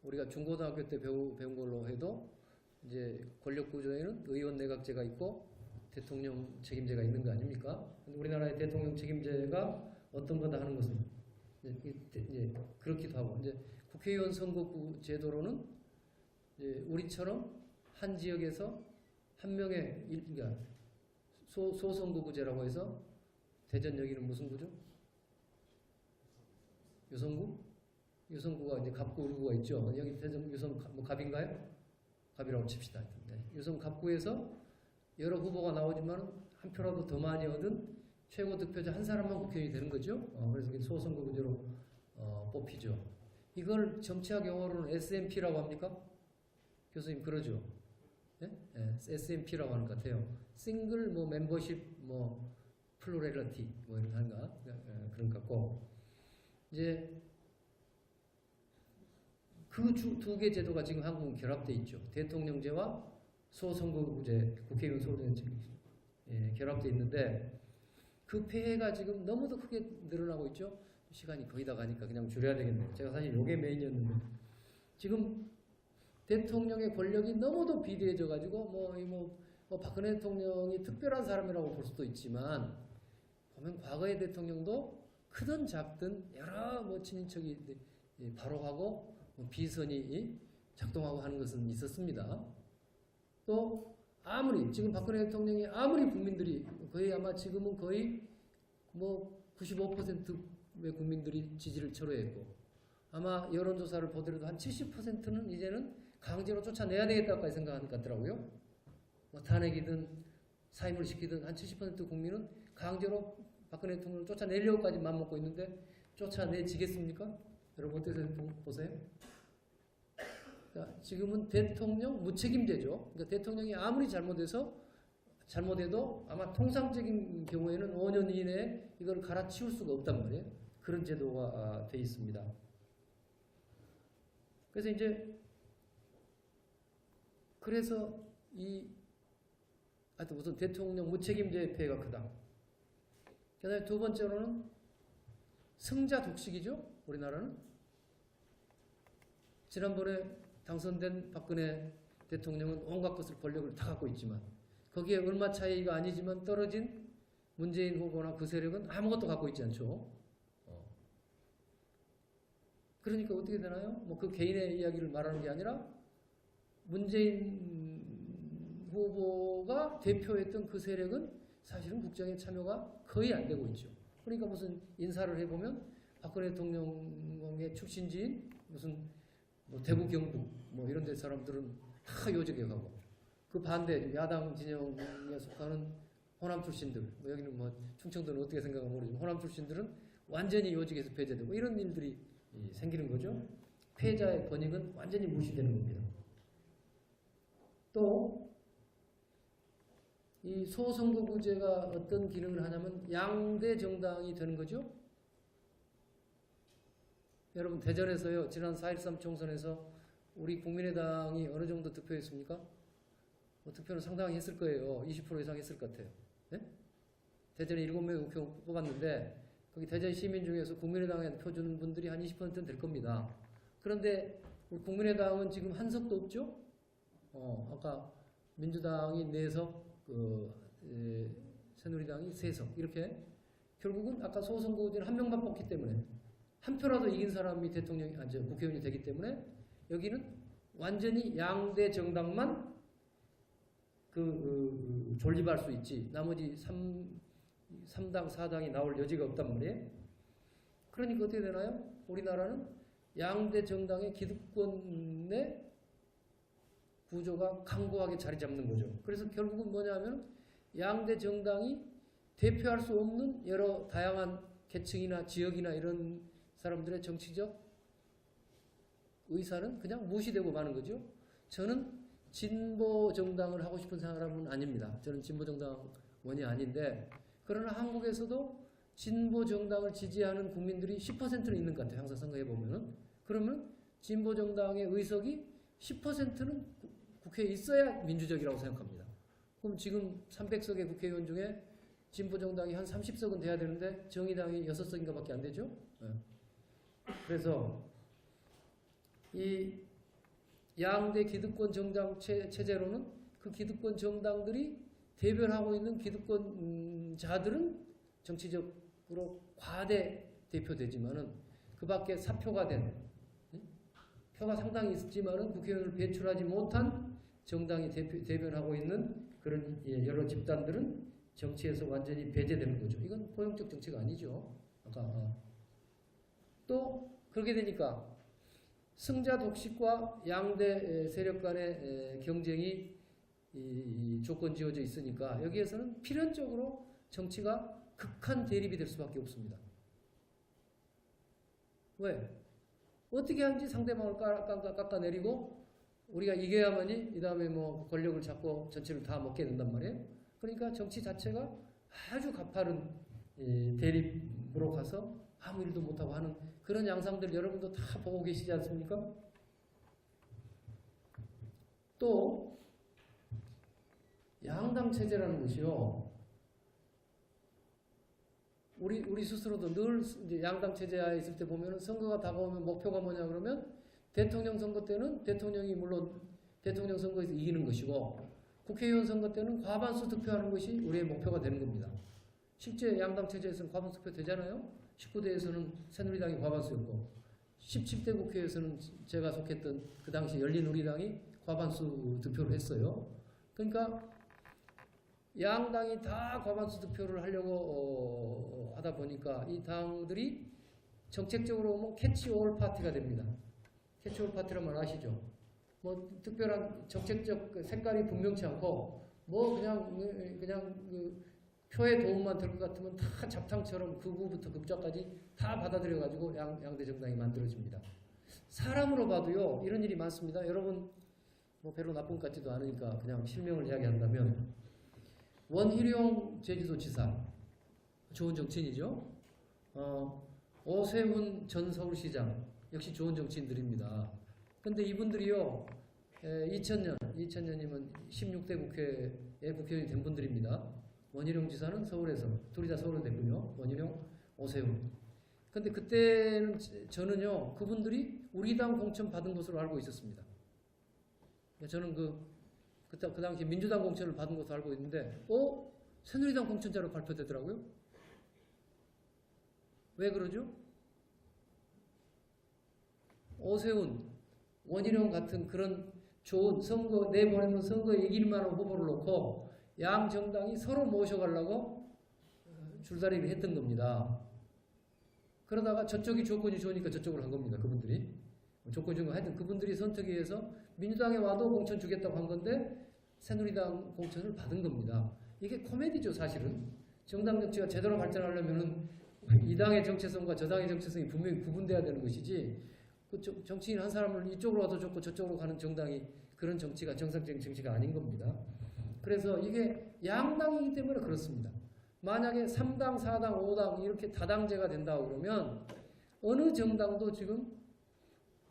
우리가 중고등학교 때 배운 걸로 해도 이제 권력 구조에는 의원 내각제가 있고 대통령 책임제가 있는 거 아닙니까? 우리나라의 대통령 책임제가 어떤 거다 하는 것은 이제 그렇기도 하고 이제 국회의원 선거구 제도로는 이제 우리처럼 한 지역에서 한 명의 그러니까 소선거구제라고 해서 대전 여기는 무슨 구죠? 유성구? 유성구가 이제 갑구, 울구가 있죠. 여기 대전 유성 갑인가요? 갑이라고 칩시다. 네. 유성 갑구에서 여러 후보가 나오지만 한 표라도 더 많이 얻은 최고 득표자 한 사람만 국회의원이 되는 거죠. 그래서 소선거구제로 뽑히죠. 이걸 정치학 용어로는 SMP라고 합니까? 교수님 그러죠. 네? 네, SMP라고 하는 것 같아요. 싱글 멤버십 플로렐리티 이런 거 하는가 그런 것 같고 이제 그 두 개 제도가 지금 한국은 결합돼 있죠. 대통령제와 소선거구제, 국회의원 소선거제 결합돼 있는데 그 폐해가 지금 너무도 크게 늘어나고 있죠. 시간이 거의 다 가니까 그냥 줄여야 되겠네요. 제가 사실 요게 메인이었는데 지금 대통령의 권력이 너무도 비대해져 가지고 박근혜 대통령이 특별한 사람이라고 볼 수도 있지만 보면 과거의 대통령도 크든 작든 여러 친인척이 발호하고 비선이 작동하고 하는 것은 있었습니다. 또 아무리 지금 박근혜 대통령이 아무리 국민들이 거의 아마 지금은 거의 95%의 국민들이 지지를 철회했고 아마 여론조사를 보더라도 한 70%는 이제는 강제로 쫓아내야 되겠다고 생각하는 것 같더라고요. 탄핵이든 사임을 시키든 한 70% 국민은 강제로 박근혜 대통령을 쫓아내려고까지 마음먹고 있는데 쫓아내지겠습니까? 여러분 어떻게 보세요? 그러니까 지금은 대통령 무책임제죠. 그러니까 대통령이 아무리 잘못해도 아마 통상적인 경우에는 5년 이내에 이걸 갈아치울 수가 없단 말이에요. 그런 제도가 돼 있습니다. 그래서 하여튼 우선 대통령 무책임제의 폐해가 크다. 그다음에 두 번째로는 승자 독식이죠. 우리나라는 지난번에 당선된 박근혜 대통령은 온갖 것을 권력을 다 갖고 있지만 거기에 얼마 차이가 아니지만 떨어진 문재인 후보나 그 세력은 아무것도 갖고 있지 않죠. 그러니까 어떻게 되나요? 그 개인의 이야기를 말하는 게 아니라 문재인 후보가 대표했던 그 세력은 사실은 국정에 참여가 거의 안 되고 있죠. 그러니까 무슨 인사를 해보면 박근혜 대통령의 출신지인 무슨 대구 경북 이런 데 사람들은 다 요직에 가고 그 반대 야당 진영에 속하는 호남 출신들 여기는 충청도는 어떻게 생각하면 모르지만 호남 출신들은 완전히 요직에서 배제되고 이런 일들이 생기는 거죠. 패자의 권익은 완전히 무시되는 겁니다. 또 이 소선거구제가 어떤 기능을 하냐면 양대 정당이 되는 거죠. 여러분 대전에서요 지난 4.13 총선에서 우리 국민의당이 어느 정도 득표했습니까? 득표는 상당히 했을 거예요. 20% 이상 했을 것 같아요. 네? 대전에 7명 국회의원 뽑았는데 거기 대전 시민 중에서 국민의당에 표 주는 분들이 한 20%는 될 겁니다. 그런데 우리 국민의당은 지금 한 석도 없죠? 아까 민주당이 4석, 새누리당이 3석 이렇게 결국은 아까 소선거구제는 한 명만 뽑기 때문에 한 표라도 이긴 사람이 국회의원이 되기 때문에 여기는 완전히 양대 정당만 존립할 수 있지 나머지 3당, 4당이 나올 여지가 없단 말이에요. 그러니까 어떻게 되나요? 우리나라는 양대 정당의 기득권의 구조가 강고하게 자리 잡는 거죠. 그래서 결국은 뭐냐면 양대 정당이 대표할 수 없는 여러 다양한 계층이나 지역이나 이런 사람들의 정치적 의사는 그냥 무시되고 마는 거죠. 저는 진보 정당을 하고 싶은 사람은 아닙니다. 저는 진보 정당원이 아닌데 그러나 한국에서도 진보 정당을 지지하는 국민들이 10%는 있는 것 같아요. 항상 선거해 보면은. 그러면 진보 정당의 의석이 10%는 국회에 있어야 민주적이라고 생각합니다. 그럼 지금 300석의 국회의원 중에 진보 정당이 한 30석은 돼야 되는데 정의당이 6석인가 밖에 안 되죠. 그래서 이 양대 기득권 정당 체제로는 그 기득권 정당들이 대변하고 있는 기득권자들은 정치적으로 과대 대표되지만은 그 밖에 사표가 된 표가 상당히 있지만은 국회의원을 배출하지 못한 정당이 대변하고 있는 그런 여러 집단들은 정치에서 완전히 배제되는 거죠. 이건 포용적 정치가 아니죠. 또 그렇게 되니까 승자 독식과 양대 세력 간의 경쟁이 조건 지어져 있으니까 여기에서는 필연적으로 정치가 극한 대립이 될 수밖에 없습니다. 왜? 어떻게 하는지 상대방을 깎아내리고 우리가 이겨야만이 이 다음에 권력을 잡고 전체를 다 먹게 된단 말이에요. 그러니까 정치 자체가 아주 가파른 대립으로 가서 아무 일도 못하고 하는 그런 양상들 여러분도 다 보고 계시지 않습니까? 또 양당 체제라는 것이요. 우리 스스로도 늘 이제 양당 체제하에 있을 때 보면은 선거가 다가오면 목표가 뭐냐 그러면 대통령 선거 때는 대통령이 물론 대통령 선거에서 이기는 것이고 국회의원 선거 때는 과반수 득표하는 것이 우리의 목표가 되는 겁니다. 실제 양당 체제에서는 과반수 득표 되잖아요. 19대에서는 새누리당이 과반수였고 17대 국회에서는 제가 속했던 그 당시 열린우리당이 과반수 득표를 했어요. 그러니까 양당이 다 과반수 득표를 하려고 하다 보니까 이 당들이 정책적으로 보면 캐치올 파티가 됩니다. 캐치올 파티란 말 아시죠? 뭐 특별한 정책적 색깔이 분명치 않고 뭐 그냥 그 표의 도움만 될 것 같으면 다 잡탕처럼 극우부터 극좌까지 다 받아들여가지고 양대 정당이 만들어집니다. 사람으로 봐도요 이런 일이 많습니다. 여러분 뭐 별로 나쁜 것 같지도 않으니까 그냥 실명을 이야기한다면 원희룡 제주도지사 좋은 정치인이죠. 오세훈 전 서울시장 역시 좋은 정치인들입니다. 근데 이분들이요 2000년이면 16대 국회에 국회의원이 된 분들입니다. 원희룡 지사는 서울에서 둘이 다 서울에 됐군요. 원희룡, 오세훈. 근데 그때는 저는요 그분들이 우리 당 공천 받은 것으로 알고 있었습니다. 저는 그 당시 민주당 공천을 받은 것으로 알고 있는데 새누리당 공천자로 발표되더라고요. 왜 그러죠? 오세훈, 원희룡 같은 그런 좋은 선거 내보내면 선거에 이길 만한 후보를 놓고 양 정당이 서로 모셔가려고 줄다리기를 했던 겁니다. 그러다가 저쪽이 조건이 좋으니까 저쪽으로 한 겁니다. 그분들이. 조건이 좋은 거 하여튼 그분들이 선택에 의해서 민주당에 와도 공천 주겠다고 한 건데 새누리당 공천을 받은 겁니다. 이게 코미디죠 사실은. 정당 정치가 제대로 발전하려면은 이 당의 정체성과 저 당의 정체성이 분명히 구분돼야 되는 것이지 그 정치인 한 사람을 이쪽으로 와도 좋고 저쪽으로 가는 정당이 그런 정치가 정상적인 정치가 아닌 겁니다. 그래서 이게 양당이기 때문에 그렇습니다. 만약에 3당, 4당, 5당 이렇게 다당제가 된다고 그러면 어느 정당도 지금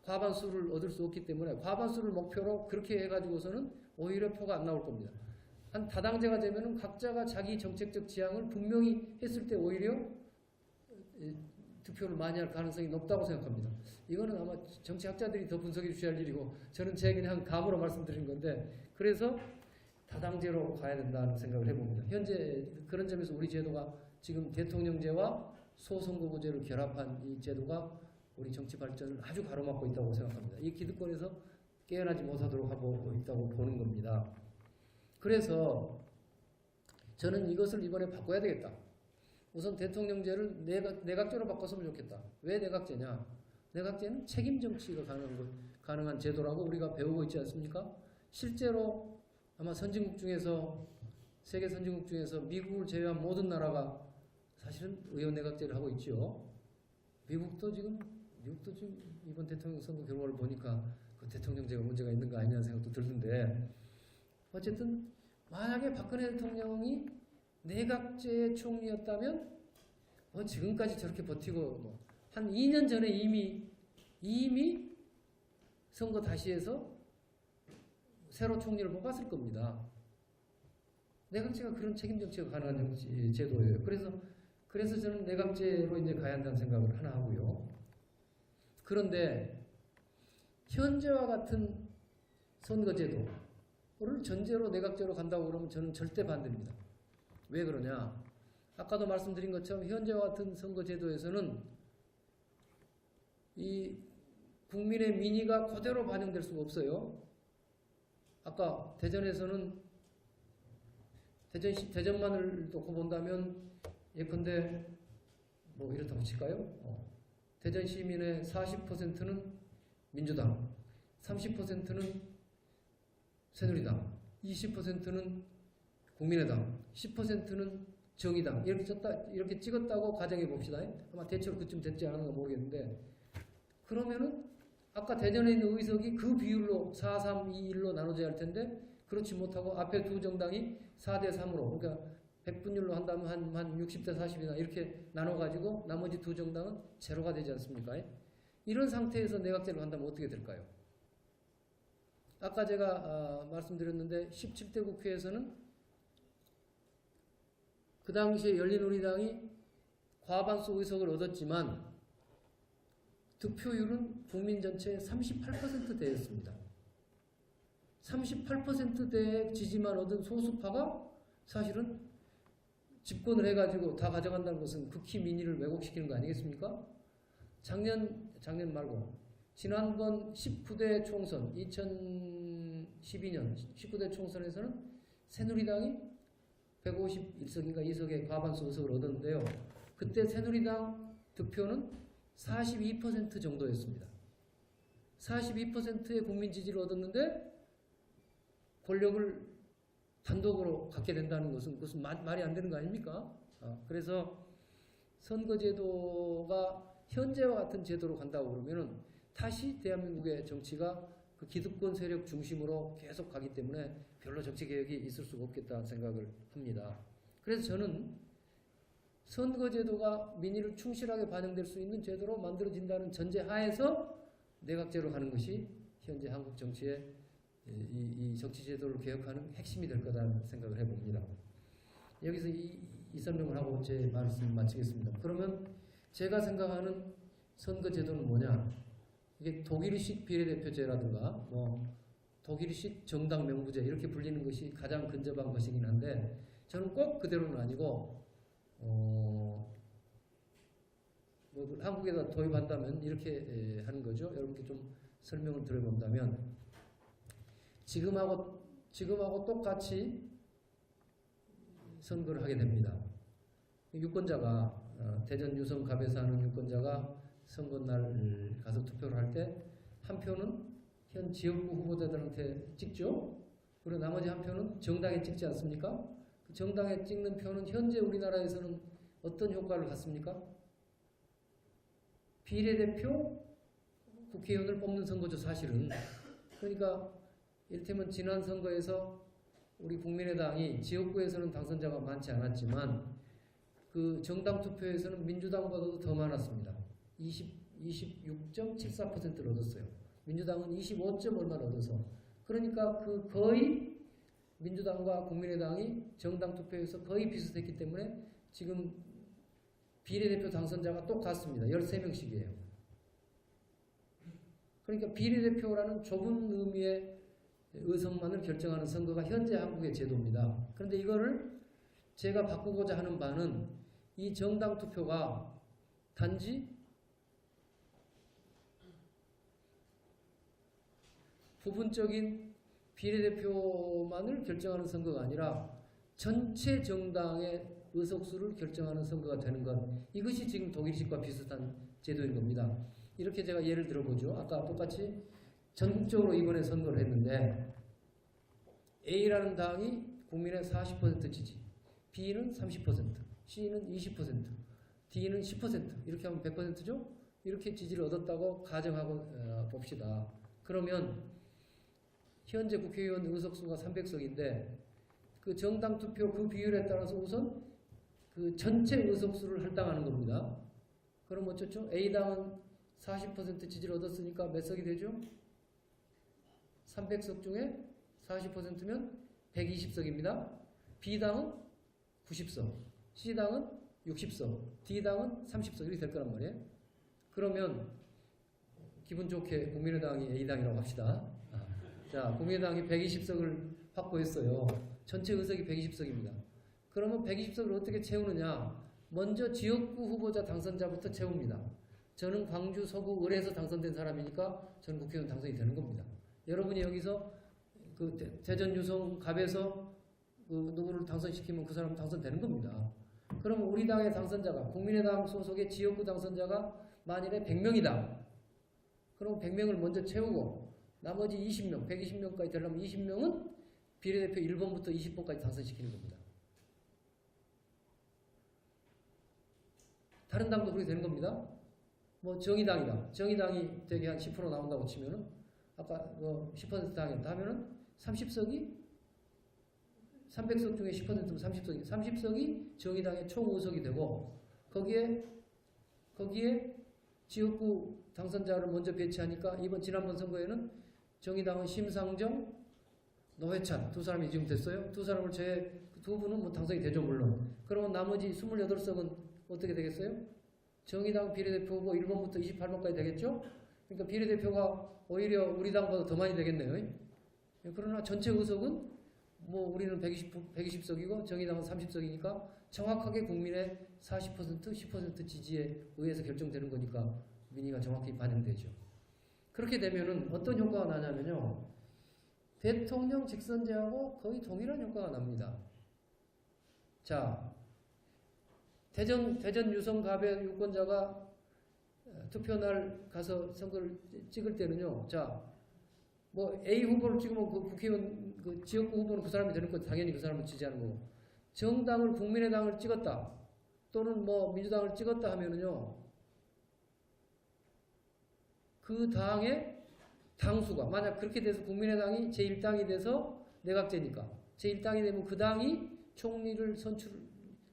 과반수를 얻을 수 없기 때문에 과반수를 목표로 그렇게 해가지고서는 오히려 표가 안 나올 겁니다. 한 다당제가 되면은 각자가 자기 정책적 지향을 분명히 했을 때 오히려 득표를 많이 할 가능성이 높다고 생각합니다. 이거는 아마 정치학자들이 더 분석해 주셔야 할 일이고 저는 제 그냥 감으로 말씀드린 건데 그래서 다당제로 가야 된다는 생각을 해봅니다. 현재 그런 점에서 우리 제도가 지금 대통령제와 소선거구제를 결합한 이 제도가 우리 정치 발전을 아주 가로막고 있다고 생각합니다. 이 기득권에서 깨어나지 못하도록 하고 있다고 보는 겁니다. 그래서 저는 이것을 이번에 바꿔야 되겠다. 우선 대통령제를 내각제로 바꿨으면 좋겠다. 왜 내각제냐? 내각제는 책임 정치가 가능한 제도라고 우리가 배우고 있지 않습니까? 실제로 아마 선진국 중에서 세계 선진국 중에서 미국을 제외한 모든 나라가 사실은 의원 내각제를 하고 있죠. 미국도 지금 이번 대통령 선거 결과를 보니까 그 대통령제가 문제가 있는 거 아니냐는 생각도 들던데 어쨌든 만약에 박근혜 대통령이 내각제의 총리였다면 지금까지 저렇게 버티고 한 2년 전에 이미 선거 다시 해서 새로 총리를 뽑았을 겁니다. 내각제가 그런 책임 정치가 가능한 제도예요. 그래서 저는 내각제로 이제 가야 한다는 생각을 하나 하고요. 그런데 현재와 같은 선거제도를 전제로 내각제로 간다고 그러면 저는 절대 반대입니다. 왜 그러냐? 아까도 말씀드린 것처럼 현재와 같은 선거제도에서는 이 국민의 민의가 그대로 반영될 수가 없어요. 아까 대전에서는 대전만을 놓고 본다면 예컨대 이렇다고 칠까요? 대전 시민의 40%는 민주당, 30%는 새누리당, 20%는 국민의당, 10%는 정의당 이렇게 찍었다고 가정해 봅시다. 아마 대체로 그쯤 됐지 않은가 모르겠는데 그러면은 아까 대전에 있는 의석이 그 비율로 4, 3, 2, 1로 나눠져야 할 텐데 그렇지 못하고 앞에 두 정당이 4대 3으로 그러니까 100분율로 한다면 한 60대 40이나 이렇게 나눠가지고 나머지 두 정당은 제로가 되지 않습니까? 이런 상태에서 내각제를 한다면 어떻게 될까요? 아까 제가 말씀드렸는데 17대 국회에서는 그 당시에 열린우리당이 과반수 의석을 얻었지만 득표율은 국민 전체의 38%대였습니다. 38%대의 지지만 얻은 소수파가 사실은 집권을 해가지고 다 가져간다는 것은 극히 민의를 왜곡시키는 거 아니겠습니까? 작년 말고 지난번 19대 총선 2012년 19대 총선에서는 새누리당이 151석인가 2석의 과반수 의석을 얻었는데요. 그때 새누리당 득표는 42% 정도였습니다. 42%의 국민 지지를 얻었는데 권력을 단독으로 갖게 된다는 것은 그것은 말이 안 되는 거 아닙니까? 그래서 선거제도가 현재와 같은 제도로 간다고 그러면은 다시 대한민국의 정치가 그 기득권 세력 중심으로 계속 가기 때문에 별로 정치 개혁이 있을 수가 없겠다는 생각을 합니다. 그래서 저는 선거제도가 민의를 충실하게 반영될 수 있는 제도로 만들어진다는 전제 하에서 내각제로 가는 것이 현재 한국 정치의 이 정치제도를 개혁하는 핵심이 될 거라는 생각을 해봅니다. 여기서 이 설명을 하고 제 말씀을 마치겠습니다. 그러면 제가 생각하는 선거제도는 뭐냐? 이게 독일식 비례대표제라든가 뭐 독일식 정당 명부제 이렇게 불리는 것이 가장 근접한 것이긴 한데 저는 꼭 그대로는 아니고 뭐 한국에다 도입한다면 이렇게 하는 거죠. 여러분께 좀 설명을 드려본다면 지금하고 똑같이 선거를 하게 됩니다. 유권자가 대전 유성 갑에 사는 유권자가 선거날 가서 투표를 할 때 한 표는 현 지역구 후보자들한테 찍죠. 그리고 나머지 한 표는 정당에 찍지 않습니까? 그 정당에 찍는 표는 현재 우리나라에서는 어떤 효과를 갖습니까? 비례대표 국회의원을 뽑는 선거죠, 사실은. 그러니까 이를테면 지난 선거에서 우리 국민의당이 지역구에서는 당선자가 많지 않았지만 그 정당 투표에서는 민주당보다도 더 많았습니다. 26.74%를 얻었어요. 민주당은 25점 얼마를 얻어서. 그러니까 그 거의 민주당과 국민의당이 정당 투표에서 거의 비슷했기 때문에 지금 비례대표 당선자가 똑같습니다. 13명씩이에요. 그러니까 비례대표라는 좁은 의미의 의석만을 결정하는 선거가 현재 한국의 제도입니다. 그런데 이거를 제가 바꾸고자 하는 바는 이 정당 투표가 단지 부분적인 비례대표만을 결정하는 선거가 아니라 전체 정당의 의석수를 결정하는 선거가 되는 것, 이것이 지금 독일식과 비슷한 제도인 겁니다. 이렇게 제가 예를 들어보죠. 아까 똑같이 전국적으로 이번에 선거를 했는데 A라는 당이 국민의 40% 지지, B는 30%, C는 20%, D는 10%, 이렇게 하면 100%죠? 이렇게 지지를 얻었다고 가정하고 봅시다. 그러면 현재 국회의원 의석수가 300석인데 그 정당 투표 그 비율에 따라서 우선 그 전체 의석수를 할당하는 겁니다. 그럼 어쩌죠? A당은 40% 지지를 얻었으니까 몇 석이 되죠? 300석 중에 40%면 120석입니다. B당은 90석, C당은 60석, D당은 30석 이렇게 될 거란 말이에요. 그러면 기분 좋게 국민의당이 A당이라고 합시다. 자, 국민의당이 120석을 확보했어요. 전체 의석이 120석입니다. 그러면 120석을 어떻게 채우느냐? 먼저 지역구 후보자 당선자부터 채웁니다. 저는 광주, 서구, 을에서 당선된 사람이니까 저는 국회의원 당선이 되는 겁니다. 여러분이 여기서 그 대전, 유성, 갑에서 그 누구를 당선시키면 그 사람 당선되는 겁니다. 그러면 우리 당의 당선자가 국민의당 소속의 지역구 당선자가 만일에 100명이다. 그럼 100명을 먼저 채우고 나머지 20명, 120명까지 되려면 20명은 비례대표 1번부터 20번까지 당선시키는 겁니다. 다른 당도 그렇게 되는 겁니다. 뭐 정의당이다. 정의당이 되게 한 10% 나온다고 치면은 아까 뭐 10% 당했다 하면은 30석이 300석 중에 10%면 30석이 정의당의 총 의석이 되고 거기에 지역구 당선자를 먼저 배치하니까 지난번 선거에는 정의당은 심상정, 노회찬 두 사람이 지금 됐어요. 두 사람을 제외 두 분은 뭐 당선이 되죠 물론. 그러면 나머지 28석은 어떻게 되겠어요? 정의당 비례대표 후보 1번부터 28번까지 되겠죠? 그러니까 비례대표가 오히려 우리 당보다 더 많이 되겠네요. 그러나 전체 의석은 뭐 우리는 120석이고 정의당은 30석이니까 정확하게 국민의 40%, 10% 지지에 의해서 결정되는 거니까 민의가 정확히 반영되죠. 그렇게 되면은 어떤 효과가 나냐면요. 대통령 직선제하고 거의 동일한 효과가 납니다. 자, 대전 유성 가배 유권자가 투표날 가서 선거를 찍을 때는요. 자, 뭐 A 후보를 찍으면 그 국회의원 그 지역구 후보는 그 사람이 되는 거 당연히 그 사람을 지지하는 거고 정당을 국민의당을 찍었다 또는 뭐 민주당을 찍었다 하면은요. 그 당의 당수가 만약 그렇게 돼서 국민의당이 제1당이 돼서 내각제니까 제1당이 되면 그 당이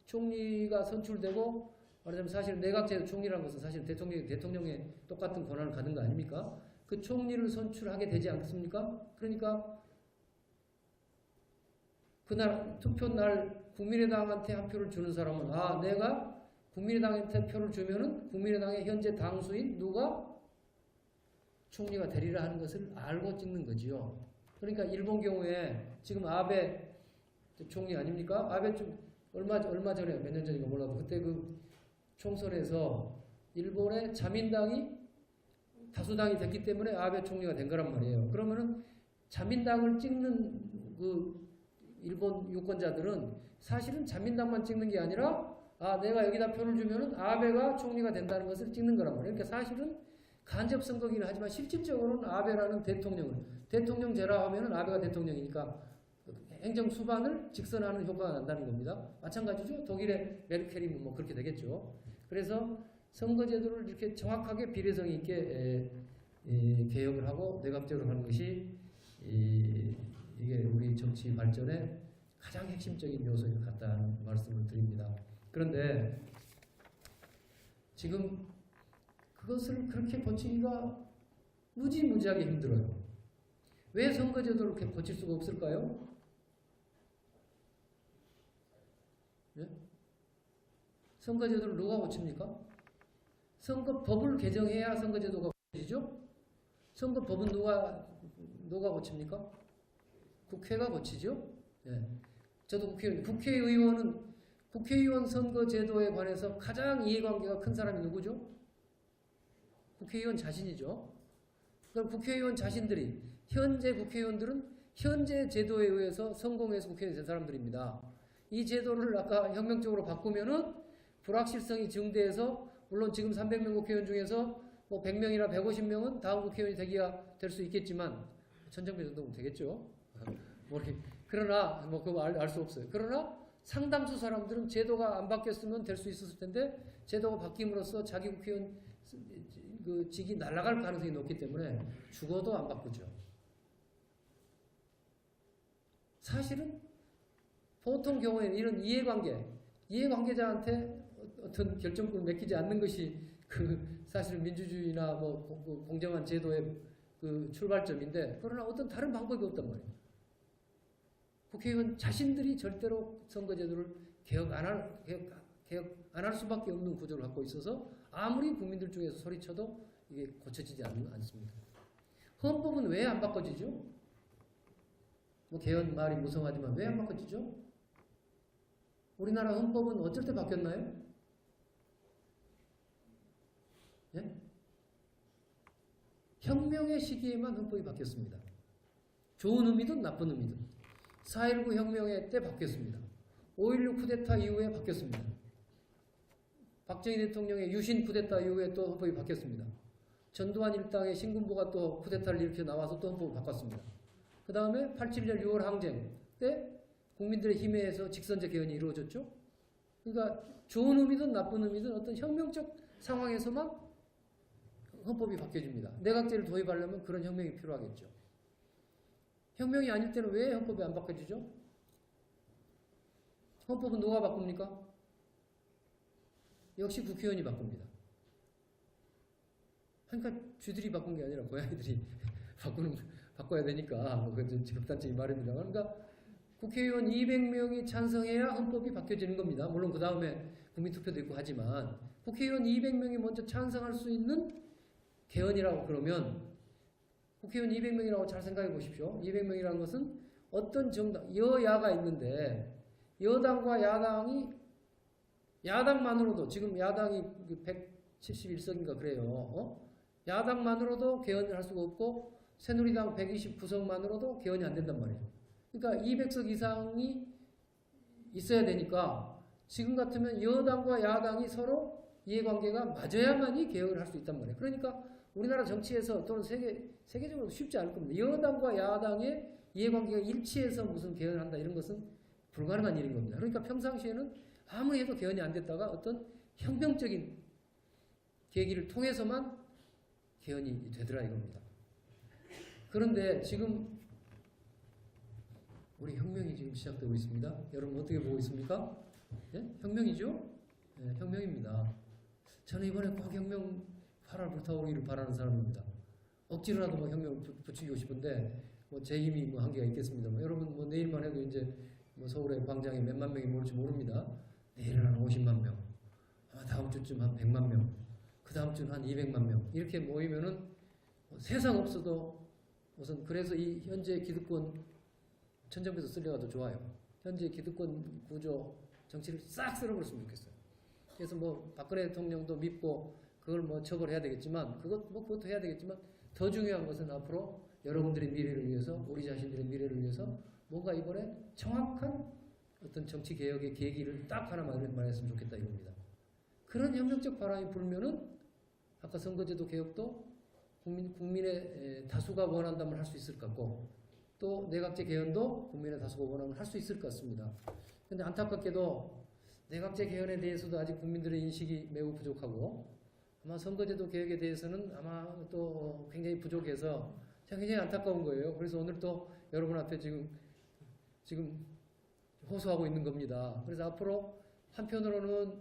총리가 선출되고 말하자면 사실 내각제 총리라는 것은 사실 대통령의 똑같은 권한을 갖는 거 아닙니까? 그 총리를 선출하게 되지 않습니까? 그러니까 그날 투표날 국민의당한테 한 표를 주는 사람은 내가 국민의당한테 표를 주면은 국민의당의 현재 당수인 누가 총리가 되리라 하는 것을 알고 찍는 거지요. 그러니까 일본 경우에 지금 아베 총리 아닙니까? 아베 좀 얼마 전에 몇 년 전인가 몰라도 그때 그 총선에서 일본의 자민당이 다수당이 됐기 때문에 아베 총리가 된 거란 말이에요. 그러면은 자민당을 찍는 그 일본 유권자들은 사실은 자민당만 찍는 게 아니라 내가 여기다 표를 주면은 아베가 총리가 된다는 것을 찍는 거란 말이에요. 그러니까 사실은 간접 선거기는 하지만 실질적으로는 아베라는 대통령제라 하면은 아베가 대통령이니까 행정 수반을 직선하는 효과가 난다는 겁니다. 마찬가지죠. 독일의 메르켈이면 뭐 그렇게 되겠죠. 그래서 선거제도를 이렇게 정확하게 비례성이 있게 개혁을 하고 내각제로 하는 것이 이게 우리 정치 발전의 가장 핵심적인 요소인 것 같다는 말씀을 드립니다. 그런데 지금 그것을 그렇게 고치기가 무지무지하게 힘들어요. 왜 선거제도를 그렇게 고칠 수가 없을까요? 예? 선거제도를 누가 고칩니까? 선거법을 개정해야 선거제도가 고치죠? 선거법은 누가 고칩니까? 국회가 고치죠? 예. 저도 국회의원 선거제도에 관해서 가장 이해관계가 큰 사람이 누구죠? 국회의원 자신이죠. 그럼 국회의원 자신들이 현재 국회의원들은 현재 제도에 의해서 성공해서 국회의원이 된 사람들입니다. 이 제도를 아까 혁명적으로 바꾸면은 불확실성이 증대해서 물론 지금 300명 국회의원 중에서 뭐 100명이나 150명은 다음 국회의원이 되기가 될 수 있겠지만 천정배 정도면 되겠죠. 그러나 뭐 그거 알 수 없어요. 그러나 상당수 사람들은 제도가 안 바뀌었으면 될 수 있었을 텐데 제도가 바뀜으로써 자기 국회의원 그 직이 날아갈 가능성이 높기 때문에 죽어도 안 바꾸죠. 사실은 보통 경우에는 이런 이해관계자한테 어떤 결정권을 맡기지 않는 것이 그 사실 민주주의나 뭐 공정한 제도의 그 출발점인데 그러나 어떤 다른 방법이 없단 말이에요. 국회의원 자신들이 절대로 선거제도를 개혁 안 할 수밖에 없는 구조를 갖고 있어서 아무리 국민들 중에서 소리쳐도 이게 고쳐지지 않습니다. 헌법은 왜 안 바꿔지죠? 뭐 개헌 말이 무성하지만 왜 안 바꿔지죠? 우리나라 헌법은 어쩔 때 바뀌었나요? 예? 혁명의 시기에만 헌법이 바뀌었습니다. 좋은 의미든 나쁜 의미든 4.19 혁명의 때 바뀌었습니다. 5.16 쿠데타 이후에 바뀌었습니다. 박정희 대통령의 유신 쿠데타 이후에 또 헌법이 바뀌었습니다. 전두환 일당의 신군부가 또 쿠데타를 일으켜 나와서 또 헌법을 바꿨습니다. 그 다음에 87년 6월 항쟁 때 국민들의 힘에 의해서 직선제 개헌이 이루어졌죠. 그러니까 좋은 의미든 나쁜 의미든 어떤 혁명적 상황에서만 헌법이 바뀌어집니다. 내각제를 도입하려면 그런 혁명이 필요하겠죠. 혁명이 아닐 때는 왜 헌법이 안 바뀌어지죠? 헌법은 누가 바꿉니까? 역시 국회의원이 바꿉니다. 그러니까 쥐들이 바꾼 게 아니라 고양이들이 바꿔야 되니까 그건 극단적인 말입니다. 그러니까 국회의원 200명이 찬성해야 헌법이 바뀌어지는 겁니다. 물론 그 다음에 국민투표도 있고 하지만 국회의원 200명이 먼저 찬성할 수 있는 개헌이라고 그러면 국회의원 200명이라고 잘 생각해 보십시오. 200명이라는 것은 어떤 정당, 여야가 있는데 여당과 야당이 야당만으로도 지금 야당이 171석인가 그래요. 야당만으로도 개헌을 할 수가 없고 새누리당 129석만으로도 개헌이 안 된단 말이에요. 그러니까 200석 이상이 있어야 되니까 지금 같으면 여당과 야당이 서로 이해관계가 맞아야만이 개혁을 할 수 있단 말이에요. 그러니까 우리나라 정치에서 또는 세계적으로 쉽지 않을 겁니다. 여당과 야당의 이해관계가 일치해서 무슨 개헌을 한다 이런 것은 불가능한 일인 겁니다. 그러니까 평상시에는 아무리 해도 개헌이 안 됐다가 어떤 혁명적인 계기를 통해서만 개헌이 되더라 이겁니다. 그런데 지금 우리 혁명이 지금 시작되고 있습니다. 여러분 어떻게 보고 있습니까? 예? 혁명이죠? 예, 혁명입니다. 저는 이번에 꼭 혁명 활활 불타오르기를 바라는 사람입니다. 억지로라도 뭐 혁명 부추기고 싶은데 뭐 제 힘이 뭐 한계가 있겠습니다만 여러분 뭐 내일만 해도 이제 뭐 서울의 광장에 몇만 명이 모일지 모릅니다. 내일은 한 50만 명, 아마 다음 주쯤 한 100만 명, 그 다음 주는 한 200만 명 이렇게 모이면은 뭐 세상 없어도 우선 그래서 이 현재 기득권 천정에서 쓸려가도 좋아요. 현재 기득권 구조 정치를 싹 쓸어버렸으면 좋겠어요. 그래서 뭐 박근혜 대통령도 믿고 그걸 뭐 처벌해야 되겠지만 그것도 해야 되겠지만 더 중요한 것은 앞으로 여러분들의 미래를 위해서 우리 자신들의 미래를 위해서 뭔가 이번에 정확한 어떤 정치 개혁의 계기를 딱 하나 마련했으면 좋겠다 이겁니다. 그런 혁명적 바람이 불면은 아까 선거제도 개혁도 국민의 다수가 원한다면 할 수 있을 것 같고 또 내각제 개헌도 국민의 다수가 원하면 할 수 있을 것 같습니다. 그런데 안타깝게도 내각제 개헌에 대해서도 아직 국민들의 인식이 매우 부족하고 아마 선거제도 개혁에 대해서는 아마 또 굉장히 부족해서 굉장히 안타까운 거예요. 그래서 오늘 또 여러분 앞에 지금 호소하고 있는 겁니다. 그래서 앞으로 한편으로는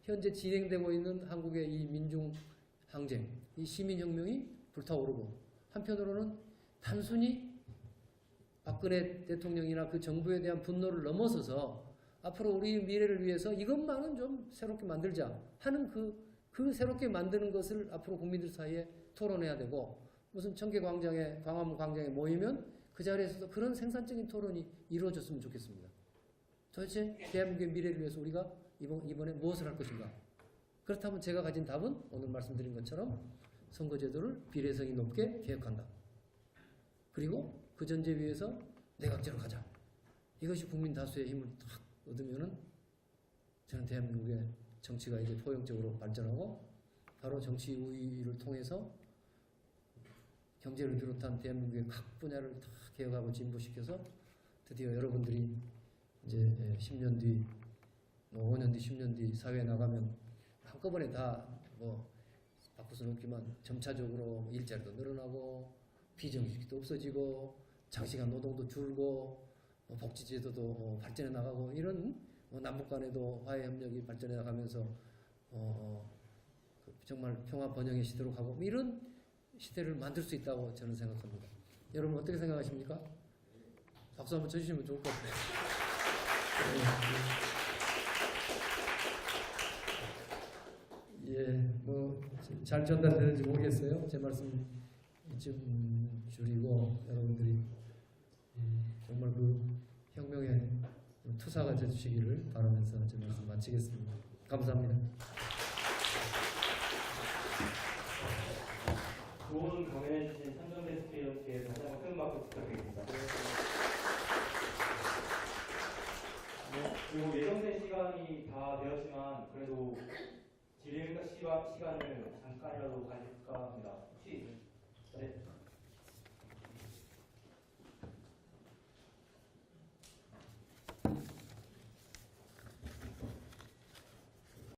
현재 진행되고 있는 한국의 이 민중 항쟁, 이 시민혁명이 불타오르고 한편으로는 단순히 박근혜 대통령이나 그 정부에 대한 분노를 넘어서서 앞으로 우리 미래를 위해서 이것만은 좀 새롭게 만들자 하는 그 새롭게 만드는 것을 앞으로 국민들 사이에 토론해야 되고 무슨 청계광장에 광화문 광장에 모이면 그 자리에서도 그런 생산적인 토론이 이루어졌으면 좋겠습니다. 도대체 대한민국의 미래를 위해서 우리가 이번에 무엇을 할 것인가? 그렇다면 제가 가진 답은 오늘 말씀드린 것처럼 선거제도를 비례성이 높게 개혁한다. 그리고 그 전제 위에서 내각제로 가자. 이것이 국민 다수의 힘을 탁 얻으면은 저는 대한민국의 정치가 이제 포용적으로 발전하고 바로 정치 우위를 통해서 경제를 비롯한 대한민국의 각 분야를 다 개혁하고 진보시켜서 드디어 여러분들이 이제 10년 뒤, 5년 뒤, 10년 뒤 사회에 나가면 한꺼번에 다 뭐 바꿀 수는 없지만 점차적으로 일자리도 늘어나고 비정규직도 없어지고 장시간 노동도 줄고 복지제도도 발전해 나가고 이런 남북 간에도 화해 협력이 발전해 나가면서 정말 평화 번영의 시대로 가고 이런 시대를 만들 수 있다고 저는 생각합니다. 여러분 어떻게 생각하십니까? 박수 한번 쳐주시면 좋을 것 같아요. 예, 뭐 잘 전달되는지 모르겠어요. 제 말씀 이쯤 줄이고 여러분들이 정말 그 혁명의 투사가 되주시기를 바라면서 제 말씀 마치겠습니다. 감사합니다. 좋은 강연해주신 한정대 스피어께 다시 한번 큰 박수 부탁드리겠습니다. 그리고 예정된 시간이 다 되었지만 그래도 질의응답 시간을 잠깐이라도 가질까 합니다. 혹시 네.